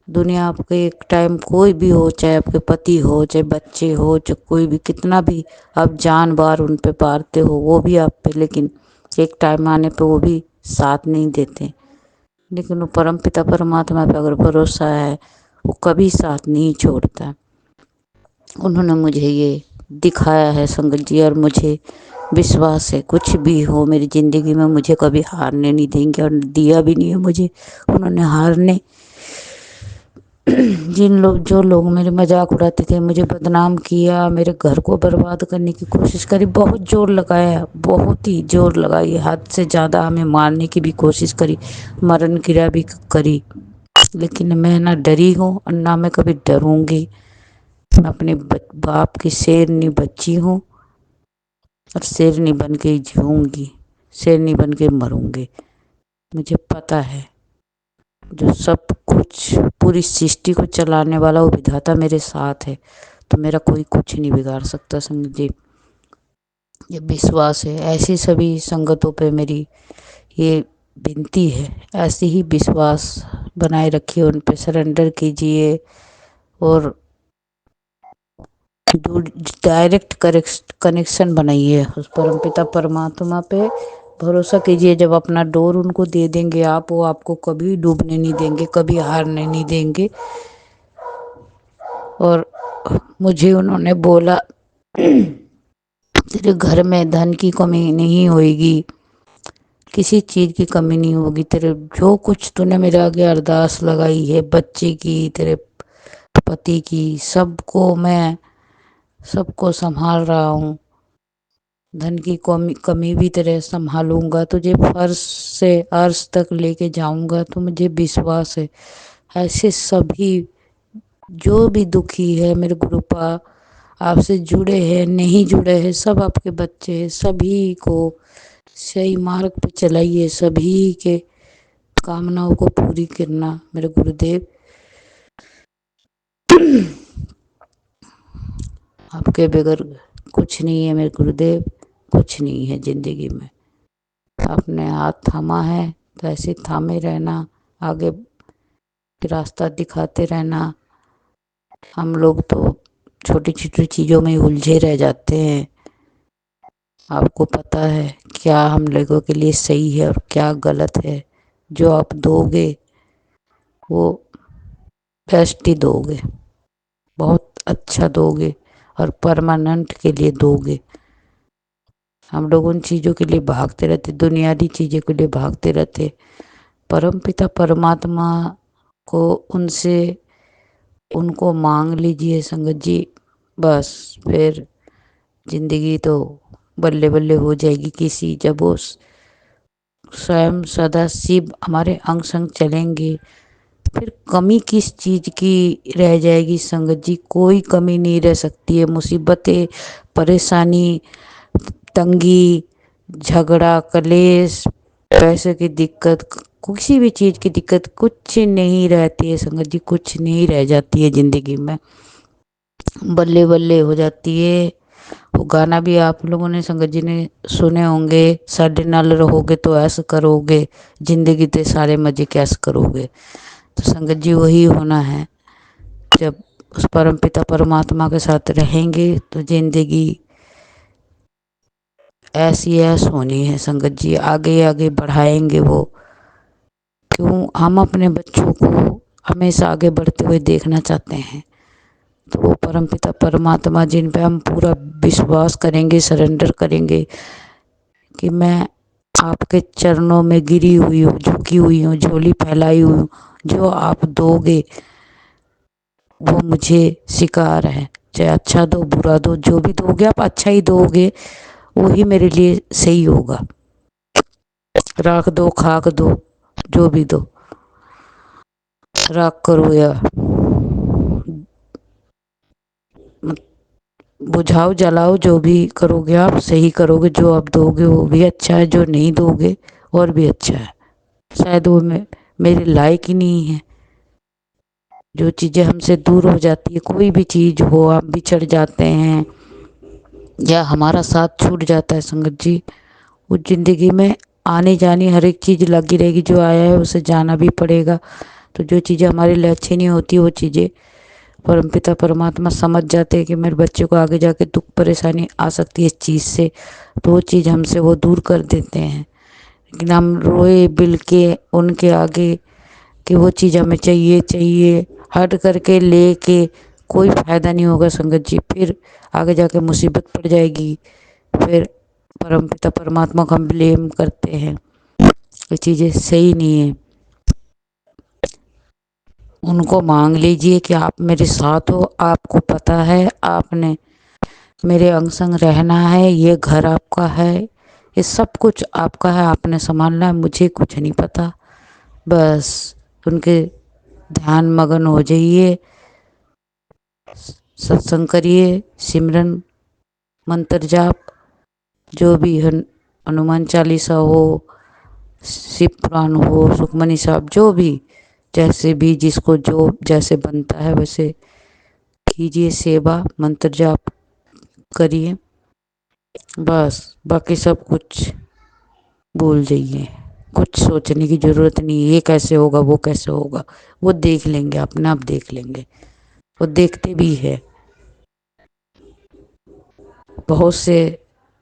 दुनिया आपके एक टाइम कोई भी हो, चाहे आपके पति हो, चाहे बच्चे हो, चाहे कोई भी, कितना भी आप जान बार उन पे पारते हो, वो भी आप पे, लेकिन एक टाइम आने पे वो भी साथ नहीं देते। लेकिन वो परम पिता परमात्मा पे अगर भरोसा है, वो कभी साथ नहीं छोड़ता। उन्होंने मुझे ये दिखाया है संगत जी, और मुझे विश्वास है कुछ भी हो मेरी ज़िंदगी में मुझे कभी हारने नहीं देंगे, और दिया भी नहीं है मुझे उन्होंने हारने। जो लोग मेरे मजाक उड़ाते थे, मुझे बदनाम किया, मेरे घर को बर्बाद करने की कोशिश करी, बहुत जोर लगाया, बहुत ही जोर लगाई, हद से ज़्यादा हमें मारने की भी कोशिश करी, मरण क्रिया भी करी, लेकिन मैं ना डरी हूँ और ना मैं कभी डरूंगी। मैं अपने बाप की शेरनी बच्ची हूँ, और शेरनी बन के ही जीऊँगी, शेरनी बन के मरूंगी। मुझे पता है जो सब कुछ पूरी सृष्टि को चलाने वाला वो विधाता मेरे साथ है, तो मेरा कोई कुछ नहीं बिगाड़ सकता संगत जी। ये विश्वास है, ऐसी सभी संगतों पे मेरी ये विनती है, ऐसे ही विश्वास बनाए रखिए, उन पे सरेंडर कीजिए, और डायरेक्ट कनेक्शन बनाइए उस परमपिता परमात्मा पे। भरोसा कीजिए, जब अपना डोर उनको दे देंगे आप, वो आपको कभी डूबने नहीं देंगे, कभी हारने नहीं देंगे। और मुझे उन्होंने बोला तेरे घर में धन की कमी नहीं होगी, किसी चीज़ की कमी नहीं होगी, तेरे जो कुछ तूने मेरे आगे अरदास लगाई है, बच्चे की, तेरे पति की, सबको संभाल रहा हूँ। धन की कमी भी तेरे संभालूंगा, तुझे फर्श से अर्श तक लेके जाऊंगा। तो मुझे विश्वास है ऐसे सभी जो भी दुखी है मेरे गुरुपा, आपसे जुड़े हैं नहीं जुड़े हैं, सब आपके बच्चे हैं, सभी को सही मार्ग पे चलाइए, सभी के कामनाओं को पूरी करना मेरे गुरुदेव। आपके बगैर कुछ नहीं है मेरे गुरुदेव, कुछ नहीं है जिंदगी में। आपने हाथ थामा है तो ऐसे थामे रहना, आगे रास्ता दिखाते रहना। हम लोग तो छोटी छोटी चीज़ों में उलझे रह जाते हैं। आपको पता है क्या हम लोगों के लिए सही है और क्या गलत है। जो आप दोगे वो बेस्ट ही दोगे, बहुत अच्छा दोगे, और परमानेंट के लिए दोगे। हम लोग उन चीज़ों के लिए भागते रहते, दुनियावी चीज़ों के लिए भागते रहते। परमपिता परमात्मा को उनको मांग लीजिए संगत जी, बस फिर जिंदगी तो बल्ले बल्ले हो जाएगी। जब वो स्वयं सदा शिव हमारे अंग संग चलेंगे, फिर कमी किस चीज़ की रह जाएगी संगत जी। कोई कमी नहीं रह सकती है। मुसीबतें, परेशानी, तंगी, झगड़ा, कलेश, पैसे की दिक्कत, किसी भी चीज़ की दिक्कत कुछ नहीं रहती है संगत जी, कुछ नहीं रह जाती है ज़िंदगी में, बल्ले बल्ले हो जाती है। वो गाना भी आप लोगों ने संगत जी ने सुने होंगे, साढ़े नाल रहोगे तो ऐसा करोगे, जिंदगी ते सारे मजे कैसे करोगे। तो संगत जी वही होना है, जब उस परम पिता परमात्मा के साथ रहेंगे तो जिंदगी ऐसी ऐस होनी है संगत जी, आगे आगे बढ़ाएंगे वो। क्यों, हम अपने बच्चों को हमेशा आगे बढ़ते हुए देखना चाहते हैं। तो वो परमपिता परमात्मा जिन पे हम पूरा विश्वास करेंगे, सरेंडर करेंगे कि मैं आपके चरणों में गिरी हुई हूँ, झुकी हुई हूँ, झोली फैलाई हुई हूँ, जो आप दोगे वो मुझे स्वीकार है। चाहे अच्छा दो बुरा दो, जो भी दोगे आप अच्छा ही दोगे, वही मेरे लिए सही होगा। राख दो, खाक दो, जो भी दो, राख करो या बुझाओ जलाओ, जो भी करोगे आप सही करोगे। जो आप दोगे वो भी अच्छा है, जो नहीं दोगे और भी अच्छा है। शायद वो मेरे लायक ही नहीं है। जो चीज़ें हमसे दूर हो जाती है, कोई भी चीज़ हो, हम बिछड़ जाते हैं या हमारा साथ छूट जाता है संगत जी, उस ज़िंदगी में आने जाने हर एक चीज़ लगी रहेगी, जो आया है उसे जाना भी पड़ेगा। तो जो चीज़ें हमारे लिए अच्छी नहीं होती वो चीज़ें परमपिता परमात्मा समझ जाते हैं कि मेरे बच्चे को आगे जाके दुख परेशानी आ सकती है इस चीज़ से, तो वो चीज़ हमसे वो दूर कर देते हैं। लेकिन हम रोए बिल के उनके आगे कि वो चीज़ हमें चाहिए चाहिए, हट करके लेके कोई फ़ायदा नहीं होगा संगत जी। फिर आगे जाके मुसीबत पड़ जाएगी, फिर परमपिता परमात्मा को हम ब्लेम करते हैं। ये चीज़ें सही नहीं है। उनको मांग लीजिए कि आप मेरे साथ हो, आपको पता है आपने मेरे अंग संग रहना है, ये घर आपका है, ये सब कुछ आपका है, आपने संभालना है, मुझे कुछ नहीं पता। बस उनके ध्यान मगन हो जाइए, सत्संग करिए, सिमरन मंत्र जाप जो भी हनुमान चालीसा हो, शिव पुराण हो, सुखमनी साहब, जो भी जैसे भी जिसको जो जैसे बनता है वैसे कीजिए, सेवा मंत्र जाप करिए। बस बाकी सब कुछ भूल जाइए, कुछ सोचने की ज़रूरत नहीं, ये कैसे होगा वो कैसे होगा, वो देख लेंगे, अपने आप देख लेंगे, वो देखते भी है। बहुत से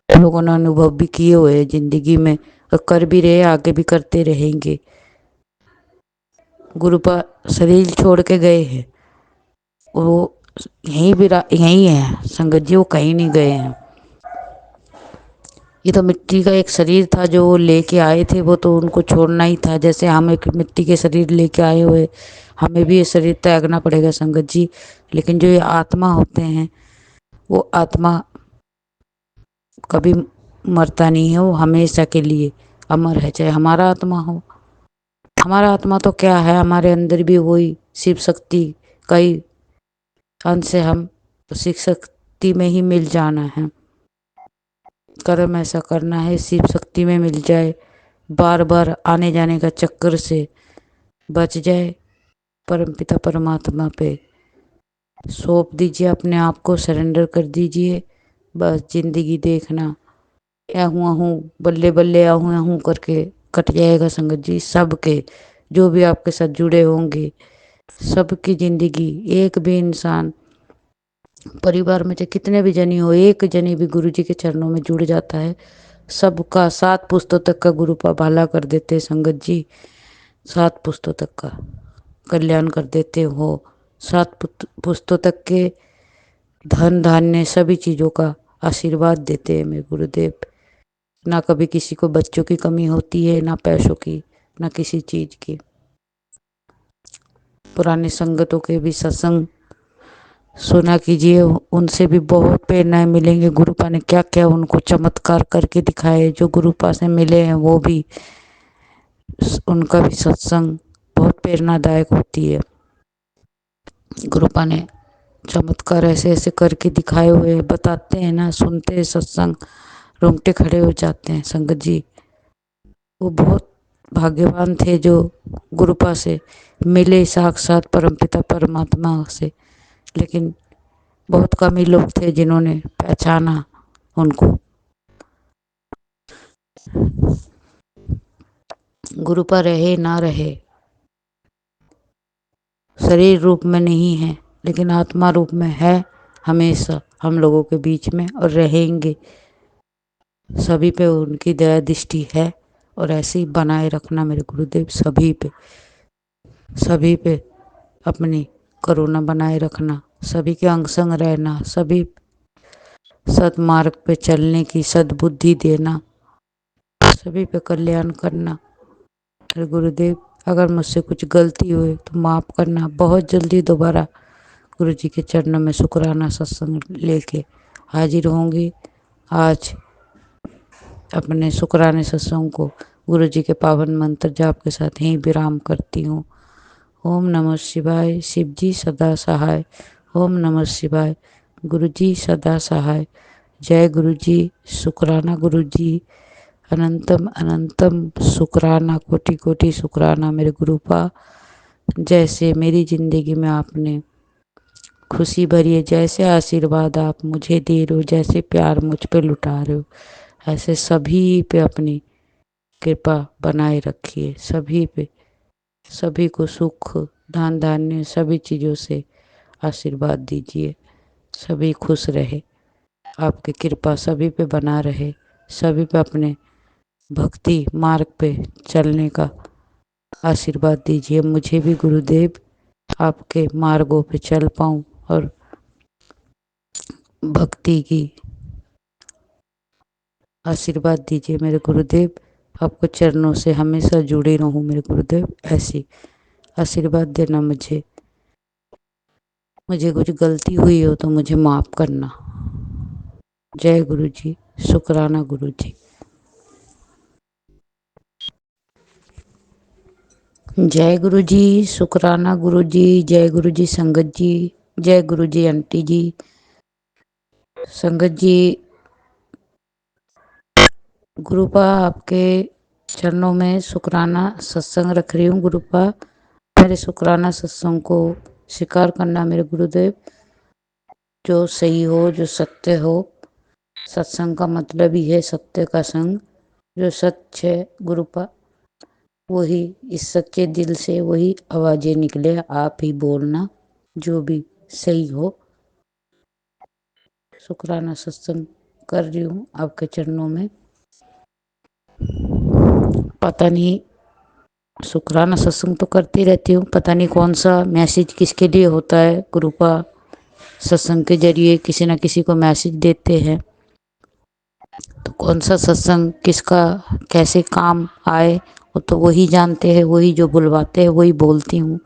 लोगों ने अनुभव भी किए हुए हैं जिंदगी में, और कर भी रहे, आगे भी करते रहेंगे। गुरुपा शरीर छोड़ के गए हैं, वो यहीं है संगत जी, वो कहीं नहीं गए हैं। ये तो मिट्टी का एक शरीर था जो वो लेके आए थे, वो तो उनको छोड़ना ही था। जैसे हम एक मिट्टी के शरीर लेके आए हुए, हमें भी ये शरीर त्यागना पड़ेगा संगत जी। लेकिन जो ये आत्मा होते हैं, वो आत्मा कभी मरता नहीं है, वो हमेशा के लिए अमर है। चाहे हमारा आत्मा हो, हमारा आत्मा तो क्या है, हमारे अंदर भी वही शिव शक्ति कई अंश से, हम शिव शक्ति में ही मिल जाना है। कर्म ऐसा करना है शिव शक्ति में मिल जाए, बार बार आने जाने का चक्कर से बच जाए, परमपिता परमात्मा पे सौंप दीजिए अपने आप को, सरेंडर कर दीजिए। बस जिंदगी देखना या हूँ बल्ले बल्ले या हूँ करके कट जाएगा संगत जी। सबके जो भी आपके साथ जुड़े होंगे, सबकी जिंदगी, एक भी इंसान परिवार में चाहे कितने भी जनी हो, एक जनी भी गुरु जी के चरणों में जुड़ जाता है, सबका 7 पुस्तों तक का गुरु भाला कर देते हैं संगत जी। 7 पुस्तों तक का कल्याण कर देते हो, 7 पुस्तों तक के धन धान्य सभी चीज़ों का आशीर्वाद देते हैं मेरे गुरुदेव। ना कभी किसी को बच्चों की कमी होती है, ना पैसों की, ना किसी चीज़ की। पुराने संगतों के भी सत्संग सुना कीजिए, उनसे भी बहुत प्रेरणाएं मिलेंगे। गुरुपा ने क्या क्या उनको चमत्कार करके दिखाए, जो गुरुपा से मिले हैं वो भी, उनका भी सत्संग बहुत प्रेरणादायक होती है। गुरुपा ने चमत्कार ऐसे ऐसे करके दिखाए हुए बताते हैं ना, सुनते हैं सत्संग, रोंगटे खड़े हो जाते हैं संगत जी। वो बहुत भाग्यवान थे जो गुरुपा से मिले, साक्षात परमपिता परमात्मा से। लेकिन बहुत कम ही लोग थे जिन्होंने पहचाना उनको। गुरुपा रहे ना रहे, शरीर रूप में नहीं है, लेकिन आत्मा रूप में है हमेशा हम लोगों के बीच में, और रहेंगे। सभी पे उनकी दया दृष्टि है, और ऐसे ही बनाए रखना मेरे गुरुदेव। सभी पे अपनी करुणा बनाए रखना, सभी के अंग संग रहना, सभी सदमार्ग पे चलने की सद्बुद्धि देना, सभी पे कल्याण करना मेरे गुरुदेव। अगर मुझसे कुछ गलती हुई तो माफ़ करना। बहुत जल्दी दोबारा गुरु जी के चरणों में शुक्राना सत्संग लेके हाजिर होंगी। आज अपने शुक्राने सत्संग को गुरु जी के पावन मंत्र जाप के साथ ही विराम करती हूँ। ओम नमः शिवाय। शिव जी सदा सहाय। ओम नमः शिवाय। गुरु जी सदा सहाय। जय गुरु जी। शुक्राना गुरु जी। अनंतम अनंतम शुक्राना, कोटि कोटि शुक्राना मेरे गुरुपा। जैसे मेरी ज़िंदगी में आपने खुशी भरी है, जैसे आशीर्वाद आप मुझे दे रहे हो, जैसे प्यार मुझ पे लुटा रहे हो, ऐसे सभी पे अपनी कृपा बनाए रखिए सभी पे, सभी को सुख धन धान्य सभी चीज़ों से आशीर्वाद दीजिए, सभी खुश रहे, आपकी कृपा सभी पे बना रहे, सभी पे अपने भक्ति मार्ग पे चलने का आशीर्वाद दीजिए। मुझे भी गुरुदेव आपके मार्गों पे चल पाऊँ और भक्ति की आशीर्वाद दीजिए मेरे गुरुदेव। आपको चरणों से हमेशा जुड़े रहूं मेरे गुरुदेव, ऐसी आशीर्वाद देना मुझे। मुझे कुछ गलती हुई हो तो मुझे माफ़ करना। जय गुरु जी, शुक्राना गुरु जी। जय गुरु जी, शुक्राना गुरु जी। जय गुरु जी संगत जी। जय गुरु जी आंटी जी। संगत जी, गुरुपा आपके चरणों में शुक्राना सत्संग रख रही हूँ। गुरुपा मेरे शुक्राना सत्संग को स्वीकार करना मेरे गुरुदेव, जो सही हो, जो सत्य हो। सत्संग का मतलब ही है सत्य का संग। जो सच है गुरुपा, वही इस सच्चे दिल से वही आवाजें निकले। आप ही बोलना जो भी सही हो। शुक्राना सत्संग कर रही हूँ आपके चरणों में। पता नहीं, शुक्राना सत्संग तो करती रहती हूँ, पता नहीं कौन सा मैसेज किसके लिए होता है। गुरुपा सत्संग के जरिए किसी न किसी को मैसेज देते हैं, तो कौन सा सत्संग किसका कैसे काम आए वो तो वही जानते हैं, वही जो बुलवाते हैं वही बोलती हूँ।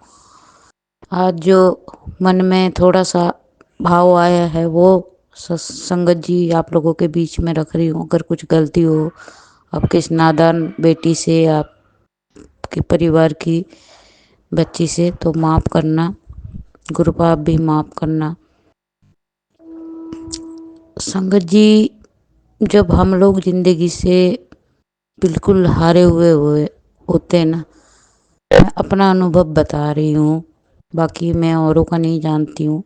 आज जो मन में थोड़ा सा भाव आया है वो संगत जी आप लोगों के बीच में रख रही हूँ। अगर कुछ गलती हो आपके इस नादान बेटी से, आपके परिवार की बच्ची से, तो माफ़ करना गुरुपा, आप भी माफ़ करना। संगत जी, जब हम लोग जिंदगी से बिल्कुल हारे हुए होते हैं ना, मैं अपना अनुभव बता रही हूँ, बाकी मैं औरों का नहीं जानती हूँ।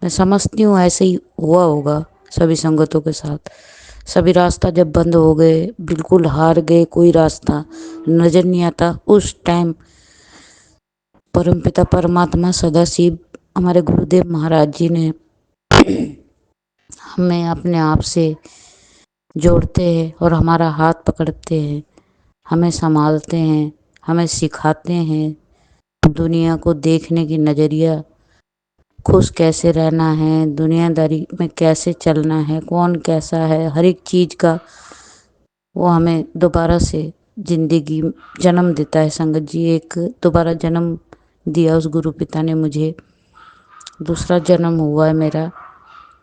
मैं समझती हूँ ऐसे ही हुआ होगा सभी संगतों के साथ। सभी रास्ता जब बंद हो गए, बिल्कुल हार गए, कोई रास्ता नजर नहीं आता, उस टाइम परमपिता परमात्मा सदाशिव हमारे गुरुदेव महाराज जी ने हमें अपने आप से जोड़ते हैं और हमारा हाथ पकड़ते हैं, हमें संभालते हैं, हमें सिखाते हैं दुनिया को देखने की नज़रिया, खुश कैसे रहना है, दुनियादारी में कैसे चलना है, कौन कैसा है, हर एक चीज़ का वो हमें दोबारा से ज़िंदगी जन्म देता है। संगत जी, एक दोबारा जन्म दिया उस गुरु पिता ने मुझे, दूसरा जन्म हुआ है मेरा।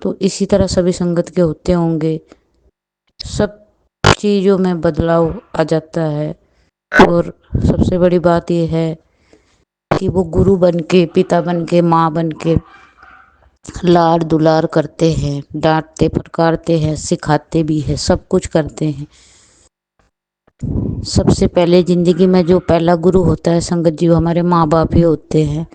तो इसी तरह सभी संगत के होते होंगे, सब चीज़ों में बदलाव आ जाता है। और सबसे बड़ी बात यह है कि वो गुरु बन के, पिता बन के, माँ बन के लाड दुलार करते हैं, डांटते फटकारते हैं, सिखाते भी है, सब कुछ करते हैं। सबसे पहले जिंदगी में जो पहला गुरु होता है संगत जी, वो हमारे माँ बाप ही होते हैं।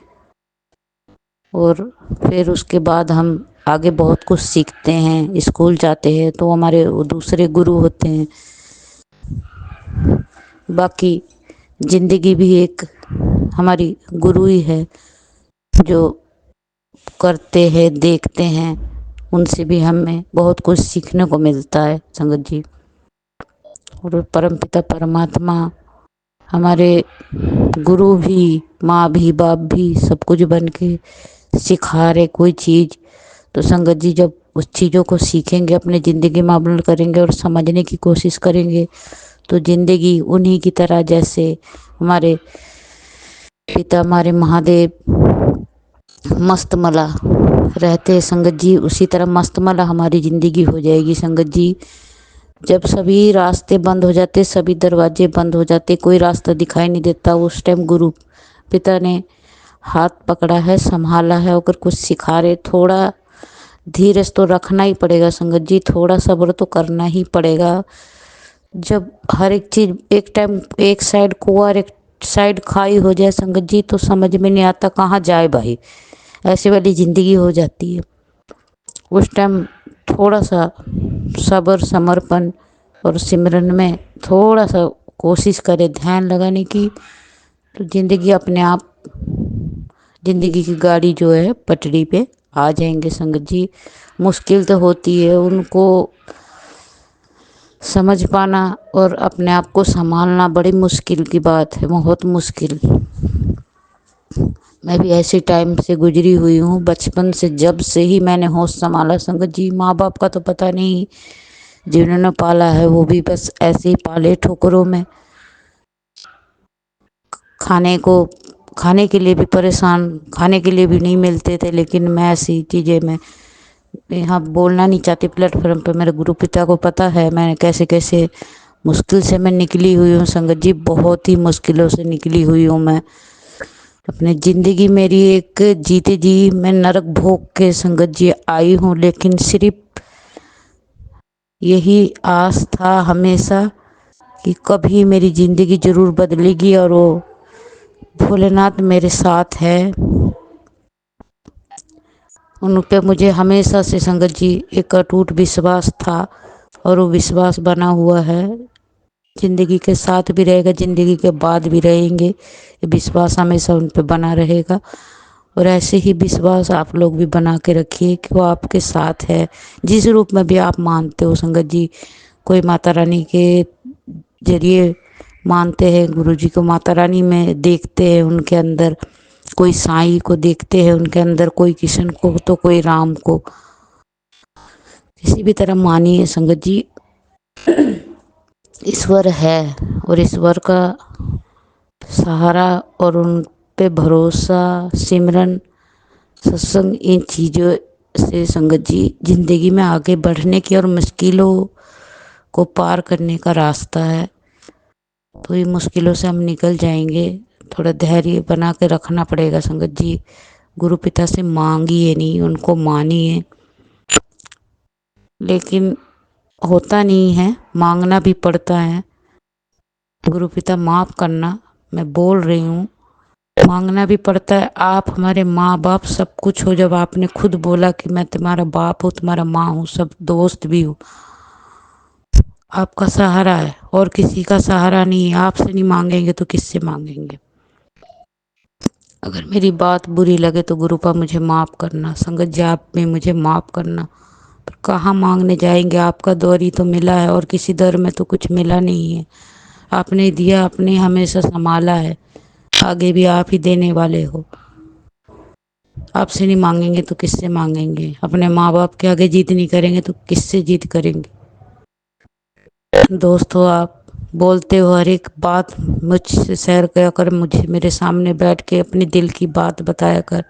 और फिर उसके बाद हम आगे बहुत कुछ सीखते हैं, स्कूल जाते हैं तो हमारे वो दूसरे गुरु होते हैं। बाकी जिंदगी भी एक हमारी गुरु ही है, जो करते हैं देखते हैं, उनसे भी हमें बहुत कुछ सीखने को मिलता है संगत जी। और परमपिता परमात्मा हमारे गुरु भी, माँ भी, बाप भी, सब कुछ बन के सिखा रहे कोई चीज़। तो संगत जी, जब उस चीज़ों को सीखेंगे, अपने ज़िंदगी में अमल करेंगे और समझने की कोशिश करेंगे, तो ज़िंदगी उन्हीं की तरह जैसे हमारे पिता, हमारे महादेव मस्तमला रहते हैं संगत जी, उसी तरह मस्तमला हमारी ज़िंदगी हो जाएगी संगत जी। जब सभी रास्ते बंद हो जाते, सभी दरवाजे बंद हो जाते, कोई रास्ता दिखाई नहीं देता, उस टाइम गुरु पिता ने हाथ पकड़ा है, संभाला है, अगर कुछ सिखा रहे, थोड़ा धीरज तो रखना ही पड़ेगा संगत जी, थोड़ा सब्र तो करना ही पड़ेगा। जब हर एक चीज़ एक टाइम, एक साइड कुआं और एक साइड खाई हो जाए संगत जी, तो समझ में नहीं आता कहाँ जाए भाई, ऐसी वाली ज़िंदगी हो जाती है। उस टाइम थोड़ा सा सब्र, समर्पण और सिमरन में थोड़ा सा कोशिश करें ध्यान लगाने की, तो ज़िंदगी अपने आप, ज़िंदगी की गाड़ी जो है पटरी पे आ जाएंगे संगत जी। मुश्किल तो होती है, उनको समझ पाना और अपने आप को संभालना बड़ी मुश्किल की बात है, बहुत मुश्किल। मैं भी ऐसे टाइम से गुजरी हुई हूँ, बचपन से जब से ही मैंने होश संभाला संगत जी। माँ बाप का तो पता नहीं, जिन्होंने पाला है वो भी बस ऐसे ही पाले ठोकरों में। खाने के लिए भी परेशान, खाने के लिए भी नहीं मिलते थे, लेकिन मैं ऐसी चीज़ें में यहाँ बोलना नहीं चाहती प्लेटफॉर्म पे। मेरे गुरु पिता को पता है मैं कैसे कैसे मुश्किल से मैं निकली हुई हूँ संगत जी, बहुत ही मुश्किलों से निकली हुई हूँ मैं। अपनी ज़िंदगी मेरी एक जीते जी मैं नरक भोग के संगत जी आई हूँ, लेकिन सिर्फ यही आस था हमेशा कि कभी मेरी ज़िंदगी ज़रूर बदलेगी, और वो भोलेनाथ मेरे साथ है। उन पे मुझे हमेशा से संगत जी एक अटूट विश्वास था, और वो विश्वास बना हुआ है। ज़िंदगी के साथ भी रहेगा, ज़िंदगी के बाद भी रहेंगे, ये विश्वास हमेशा उन पे बना रहेगा। और ऐसे ही विश्वास आप लोग भी बना के रखिए कि वो आपके साथ है, जिस रूप में भी आप मानते हो संगत जी। कोई माता रानी के जरिए मानते हैं, गुरु जी को माता रानी में देखते हैं, उनके अंदर कोई साईं को देखते हैं उनके अंदर, कोई किशन को तो कोई राम को। किसी भी तरह मानिए संगत जी, ईश्वर है, और ईश्वर का सहारा और उन पे भरोसा, सिमरन, सत्संग, इन चीज़ों से संगत जी ज़िंदगी में आगे बढ़ने की और मुश्किलों को पार करने का रास्ता है। तो ये मुश्किलों से हम निकल जाएंगे। थोड़ा धैर्य बना के रखना पड़ेगा संगत जी। गुरु पिता से मांगिए नहीं, उनको मानिए, लेकिन होता नहीं है, मांगना भी पड़ता है। गुरु पिता माफ़ करना, मैं बोल रही हूँ, मांगना भी पड़ता है। आप हमारे माँ बाप सब कुछ हो, जब आपने खुद बोला कि मैं तुम्हारा बाप हूँ, तुम्हारा माँ हूँ, सब दोस्त भी हूँ, आपका सहारा है और किसी का सहारा नहीं है। आपसे नहीं मांगेंगे तो किससे मांगेंगे। अगर मेरी बात बुरी लगे तो गुरुपा मुझे माफ़ करना, संगत जी आप भी मुझे माफ़ करना। पर कहाँ मांगने जाएंगे, आपका दौर ही तो मिला है, और किसी दर में तो कुछ मिला नहीं है। आपने दिया, आपने हमेशा संभाला है, आगे भी आप ही देने वाले हो। आपसे नहीं मांगेंगे तो किससे मांगेंगे। अपने माँ बाप के आगे जीत नहीं करेंगे तो किससे जीत करेंगे। दोस्तों, आप बोलते हो हर एक बात मुझसे शेयर किया कर, मुझे मेरे सामने बैठ के अपने दिल की बात बताया कर।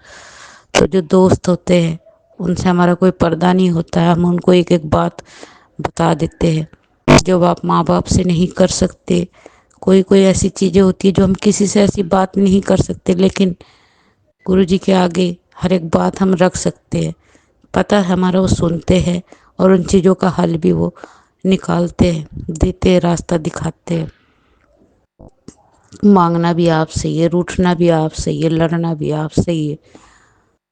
तो जो दोस्त होते हैं उनसे हमारा कोई पर्दा नहीं होता है, हम उनको एक एक बात बता देते हैं जो आप माँ बाप से नहीं कर सकते। कोई कोई ऐसी चीज़ें होती है जो हम किसी से ऐसी बात नहीं कर सकते, लेकिन गुरु जी के आगे हर एक बात हम रख सकते हैं। पता है हमारा वो सुनते हैं, और उन चीज़ों का हल भी वो निकालते हैं, देते हैं, रास्ता दिखाते हैं। मांगना भी आपसे ही है, रूठना भी आपसे ही है, लड़ना भी आपसे ही है,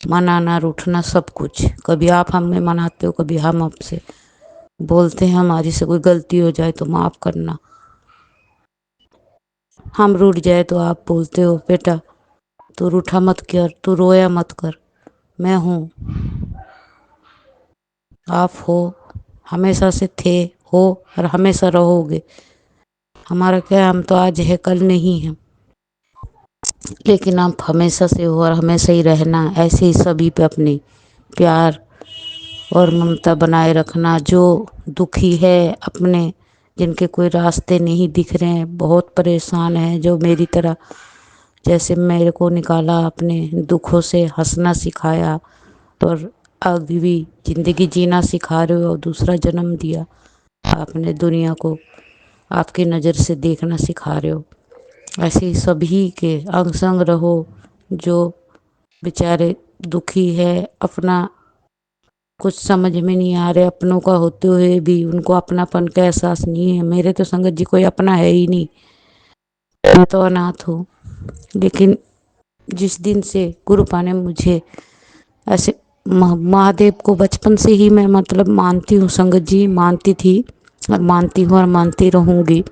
मनाना रूठना सब कुछ। कभी आप हमें मनाते हो, कभी हम आपसे बोलते हैं। हमारी से कोई गलती हो जाए तो माफ़ करना। हम रूठ जाए तो आप बोलते हो बेटा तू रूठा मत कर, तू रोया मत कर, मैं हूँ, आप हो, हमेशा से थे, हो और हमेशा रहोगे। हमारा क्या, हम तो आज है कल नहीं है, लेकिन आप हमेशा से हो और हमेशा ही रहना। ऐसे ही सभी पे अपनी प्यार और ममता बनाए रखना। जो दुखी है अपने, जिनके कोई रास्ते नहीं दिख रहे हैं, बहुत परेशान हैं, जो मेरी तरह जैसे मेरे को निकाला अपने दुखों से, हंसना सिखाया, और आगे भी ज़िंदगी जीना सिखा रहे हो, और दूसरा जन्म दिया, आपने दुनिया को आपकी नज़र से देखना सिखा रहे हो। ऐसे ही सभी के अंग संग रहो। जो बेचारे दुखी है, अपना कुछ समझ में नहीं आ रहे, अपनों का होते हुए भी उनको अपनापन का एहसास नहीं है। मेरे तो संगत जी कोई अपना है ही नहीं, मैं तो अनाथ हूँ। लेकिन जिस दिन से गुरुपा ने मुझे ऐसे, महादेव को बचपन से ही मैं मतलब मानती हूँ संगत जी, मानती थी और मानती हूँ और मानती रहूँगी।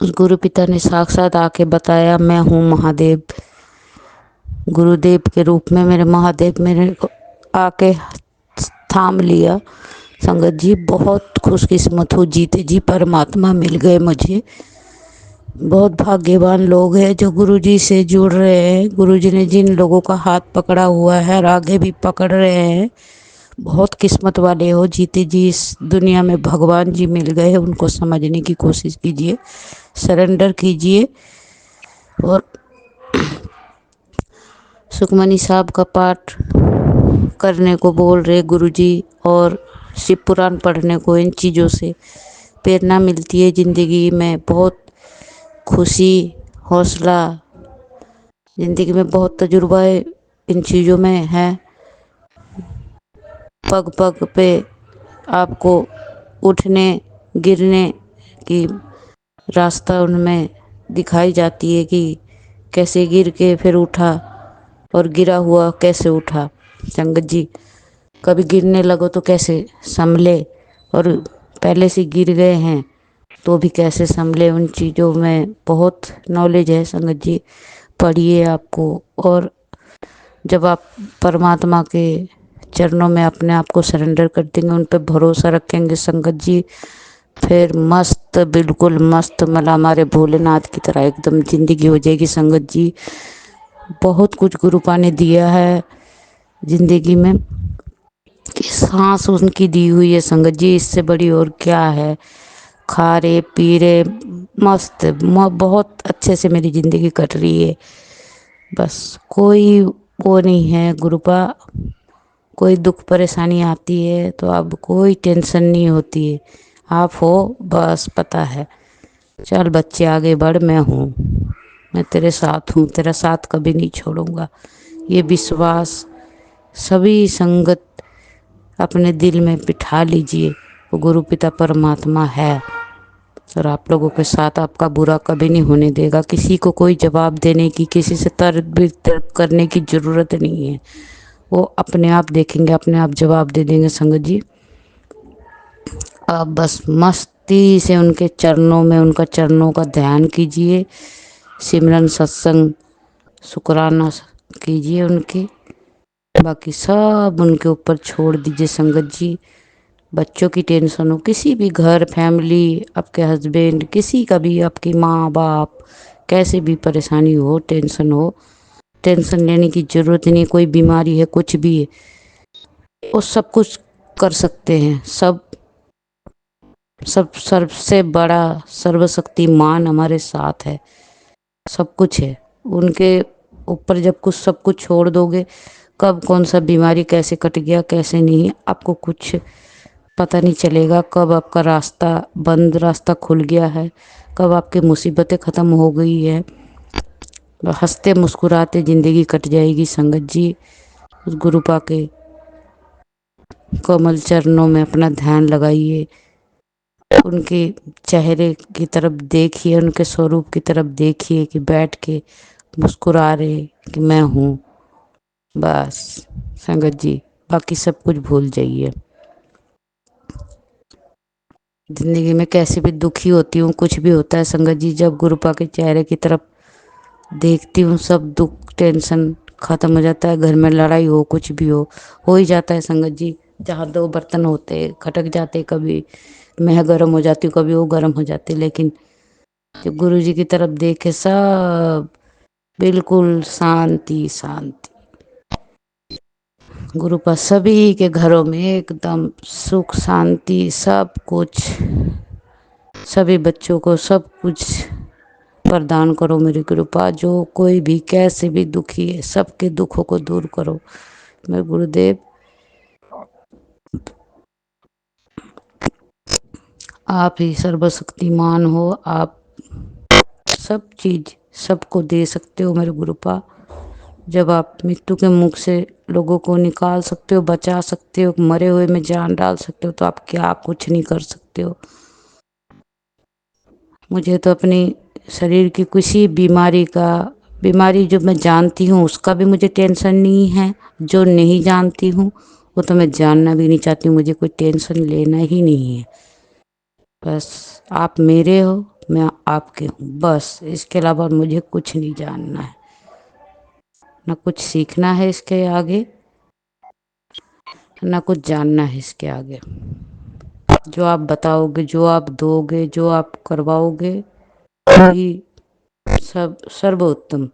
उस गुरु पिता ने साक्षात आके बताया, मैं हूँ महादेव। गुरुदेव के रूप में मेरे महादेव मेरे को आके थाम लिया। संगत जी, बहुत खुशकिस्मत हूँ, जीते जी परमात्मा मिल गए मुझे। बहुत भाग्यवान लोग हैं जो गुरुजी से जुड़ रहे हैं। गुरुजी ने जिन लोगों का हाथ पकड़ा हुआ है और आगे भी पकड़ रहे हैं, बहुत किस्मत वाले हो। जीते जी इस दुनिया में भगवान जी मिल गए, उनको समझने की कोशिश कीजिए, सरेंडर कीजिए। और सुखमनी साहब का पाठ करने को बोल रहे गुरुजी, और शिव पुराण पढ़ने को। इन चीज़ों से प्रेरणा मिलती है ज़िंदगी में, बहुत खुशी, हौसला। ज़िंदगी में बहुत तजुर्बा इन चीज़ों में है। पग पग पे आपको उठने गिरने की रास्ता उनमें दिखाई जाती है कि कैसे गिर के फिर उठा और गिरा हुआ कैसे उठा। संगत जी, कभी गिरने लगो तो कैसे संभले, और पहले से गिर गए हैं तो भी कैसे संभले। उन चीज़ों में बहुत नॉलेज है संगत जी, पढ़िए आपको। और जब आप परमात्मा के चरणों में अपने आप को सरेंडर कर देंगे, उन पर भरोसा रखेंगे संगत जी, फिर मस्त, बिल्कुल मस्त, मतलब हमारे भोलेनाथ की तरह एकदम ज़िंदगी हो जाएगी संगत जी। बहुत कुछ गुरुपा ने दिया है ज़िंदगी में, कि सांस उनकी दी हुई है संगत जी, इससे बड़ी और क्या है। खा रहे पी रहे मस्त, बहुत अच्छे से मेरी ज़िंदगी कट रही है। बस कोई वो नहीं है गुरुपा। कोई दुख परेशानी आती है तो अब कोई टेंशन नहीं होती है, आप हो बस, पता है। चल बच्चे आगे बढ़, मैं हूँ, मैं तेरे साथ हूँ, तेरा साथ कभी नहीं छोड़ूंगा। ये विश्वास सभी संगत अपने दिल में बिठा लीजिए, वो गुरु पिता परमात्मा है और आप लोगों के साथ आपका बुरा कभी नहीं होने देगा। किसी को कोई जवाब देने की, किसी से तर्क करने की ज़रूरत नहीं है। वो अपने आप देखेंगे, अपने आप जवाब दे देंगे संगत जी। आप बस मस्ती से उनके चरणों में, उनका चरणों का ध्यान कीजिए, सिमरन सत्संग शुक्राना कीजिए उनके, बाकी सब उनके ऊपर छोड़ दीजिए संगत जी। बच्चों की टेंशन हो, किसी भी घर फैमिली, आपके हस्बैंड, किसी का भी, आपकी माँ बाप, कैसे भी परेशानी हो, टेंशन हो, टेंशन लेने की ज़रूरत नहीं। कोई बीमारी है, कुछ भी है, वो सब कुछ कर सकते हैं। सब सबसे बड़ा सर्वशक्तिमान हमारे साथ है, सब कुछ है उनके ऊपर। जब कुछ सब कुछ छोड़ दोगे, कब कौन सा बीमारी कैसे कट गया कैसे नहीं, आपको कुछ पता नहीं चलेगा। कब आपका रास्ता बंद, रास्ता खुल गया है, कब आपकी मुसीबतें ख़त्म हो गई है। हंसते मुस्कुराते ज़िंदगी कट जाएगी संगत जी। उस गुरुपा के कोमल चरणों में अपना ध्यान लगाइए, उनके चेहरे की तरफ देखिए, उनके स्वरूप की तरफ देखिए कि बैठ के मुस्कुरा रहे कि मैं हूँ। बस संगत जी, बाकी सब कुछ भूल जाइए। ज़िंदगी में कैसे भी दुखी होती हूँ, कुछ भी होता है संगत जी, जब गुरुपा के चेहरे की तरफ देखती हूँ, सब दुख टेंशन ख़त्म हो जाता है। घर में लड़ाई हो, कुछ भी हो ही जाता है संगत जी। जहाँ दो बर्तन होते खटक जाते, कभी मैं गर्म हो जाती हूँ, कभी वो गर्म हो जाती, लेकिन जब गुरु जी की तरफ देखे, सब बिल्कुल शांति शांति। गुरुपा सभी के घरों में एकदम सुख शांति, सब कुछ, सभी बच्चों को सब कुछ प्रदान करो मेरी कृपा। जो कोई भी कैसे भी दुखी है, सबके दुखों को दूर करो मेरे गुरुदेव। आप ही सर्वशक्तिमान हो, आप सब चीज़ सबको दे सकते हो मेरे गुरुपा। जब आप मृत्यु के मुख से लोगों को निकाल सकते हो, बचा सकते हो, मरे हुए में जान डाल सकते हो, तो आप क्या कुछ नहीं कर सकते हो। मुझे तो अपनी शरीर की किसी बीमारी जो मैं जानती हूँ उसका भी मुझे टेंशन नहीं है। जो नहीं जानती हूँ वो तो मैं जानना भी नहीं चाहती हूँ, मुझे कोई टेंशन लेना ही नहीं है। बस आप मेरे हो, मैं आपके हूँ, बस इसके अलावा मुझे कुछ नहीं जानना है, ना कुछ सीखना है इसके आगे, ना कुछ जानना है इसके आगे। जो आप बताओगे, जो आप दोगे, जो आप करवाओगे, वही सब सर्वोत्तम,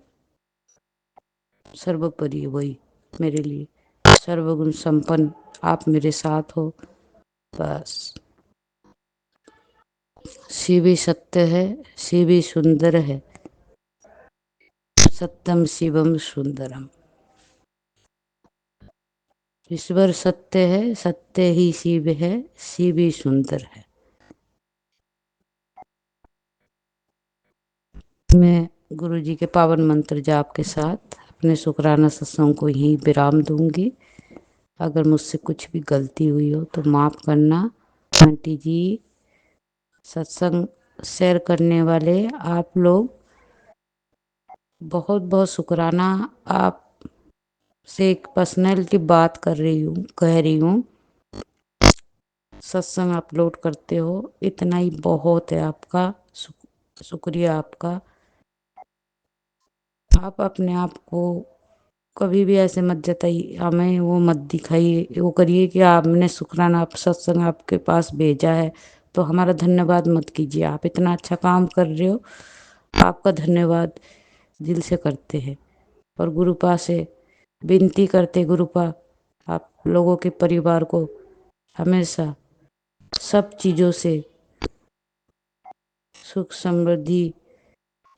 सर्वोपरि वही मेरे लिए, सर्वगुण संपन्न आप मेरे साथ हो, बस। शिव ही सत्य है, शिव ही सुंदर है, सत्यम शिवम सुंदरम। ईश्वर सत्य है, सत्य ही शिव है, शिव ही सुंदर है। मैं गुरु जी के पावन मंत्र जाप के साथ अपने शुक्राना सत्संग को यहीं विराम दूंगी। अगर मुझसे कुछ भी गलती हुई हो तो माफ़ करना। आंटी जी, सत्संग शेयर करने वाले आप लोग, बहुत बहुत शुक्राना। आप से एक पर्सनैलिटी बात कर रही हूँ, कह रही हूँ, सत्संग अपलोड करते हो, इतना ही बहुत है आपका। शुक्रिया आपका। आप अपने आप को कभी भी ऐसे मत जताइए, हमें वो मत दिखाइए, वो करिए कि आपने शुक्राना, आप सत्संग आपके पास भेजा है तो हमारा धन्यवाद मत कीजिए। आप इतना अच्छा काम कर रहे हो, आपका धन्यवाद दिल से करते हैं। और गुरुपा से विनती करते, गुरुपा आप लोगों के परिवार को हमेशा सब चीज़ों से सुख समृद्धि,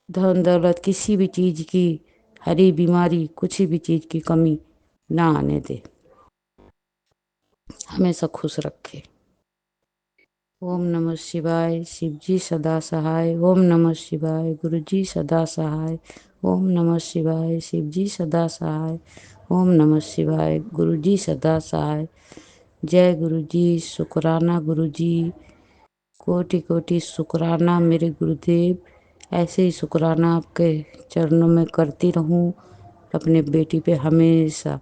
धन दौलत, किसी भी चीज़ की, हरी बीमारी, कुछ भी चीज़ की कमी ना आने दे, हमेशा खुश रखे। ओम नमः शिवाय। शिव जी सदा सहाय। ओम नमः शिवाय। गुरु जी सदा सहाय। ओम नमः शिवाय। शिव जी सदा सहाय। ओम नमः शिवाय। गुरु जी सदा सहाय। जय गुरु जी। शुक्राना गुरु जी, कोटि कोटि शुक्राना मेरे गुरुदेव। ऐसे ही शुक्राना आपके चरणों में करती रहूं। अपने बेटी पे हमेशा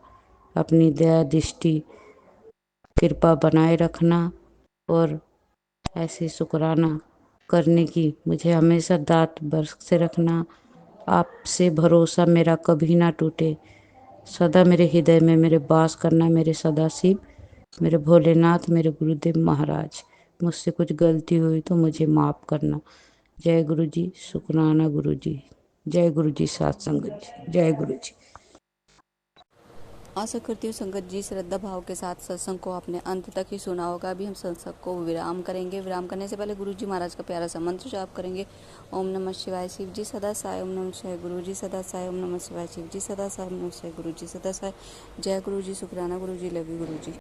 अपनी दया दृष्टि कृपा बनाए रखना, और ऐसे शुक्राना करने की मुझे हमेशा दात बरसे रखना। आपसे भरोसा मेरा कभी ना टूटे, सदा मेरे हृदय में मेरे वास करना। मेरे सदाशिव, मेरे भोलेनाथ, मेरे गुरुदेव महाराज, मुझसे कुछ गलती हुई तो मुझे माफ़ करना। जय गुरु जी। शुक्राना गुरु जी। जय गुरु जी। सात संगत जी। जय गुरु जी। आशा करती हूँ संगत जी श्रद्धा भाव के साथ सत्संग को आपने अंत तक ही सुना होगा। अभी हम सत्संग को विराम करेंगे। विराम करने से पहले गुरु जी महाराज का प्यारा सा मंत्र जाप करेंगे। ओम नमः शिवाय। शिव जी सदा सहाय। ओम नमः शिवाय। गुरु जी सदा सहाय। ओम नमः शिवाय। शिव जी सदा सहाय। ओम नमः शिवाय। गुरु जी सदा सहाय। जय गुरु जी। शुक्राना गुरु जी। Love you Guru ji.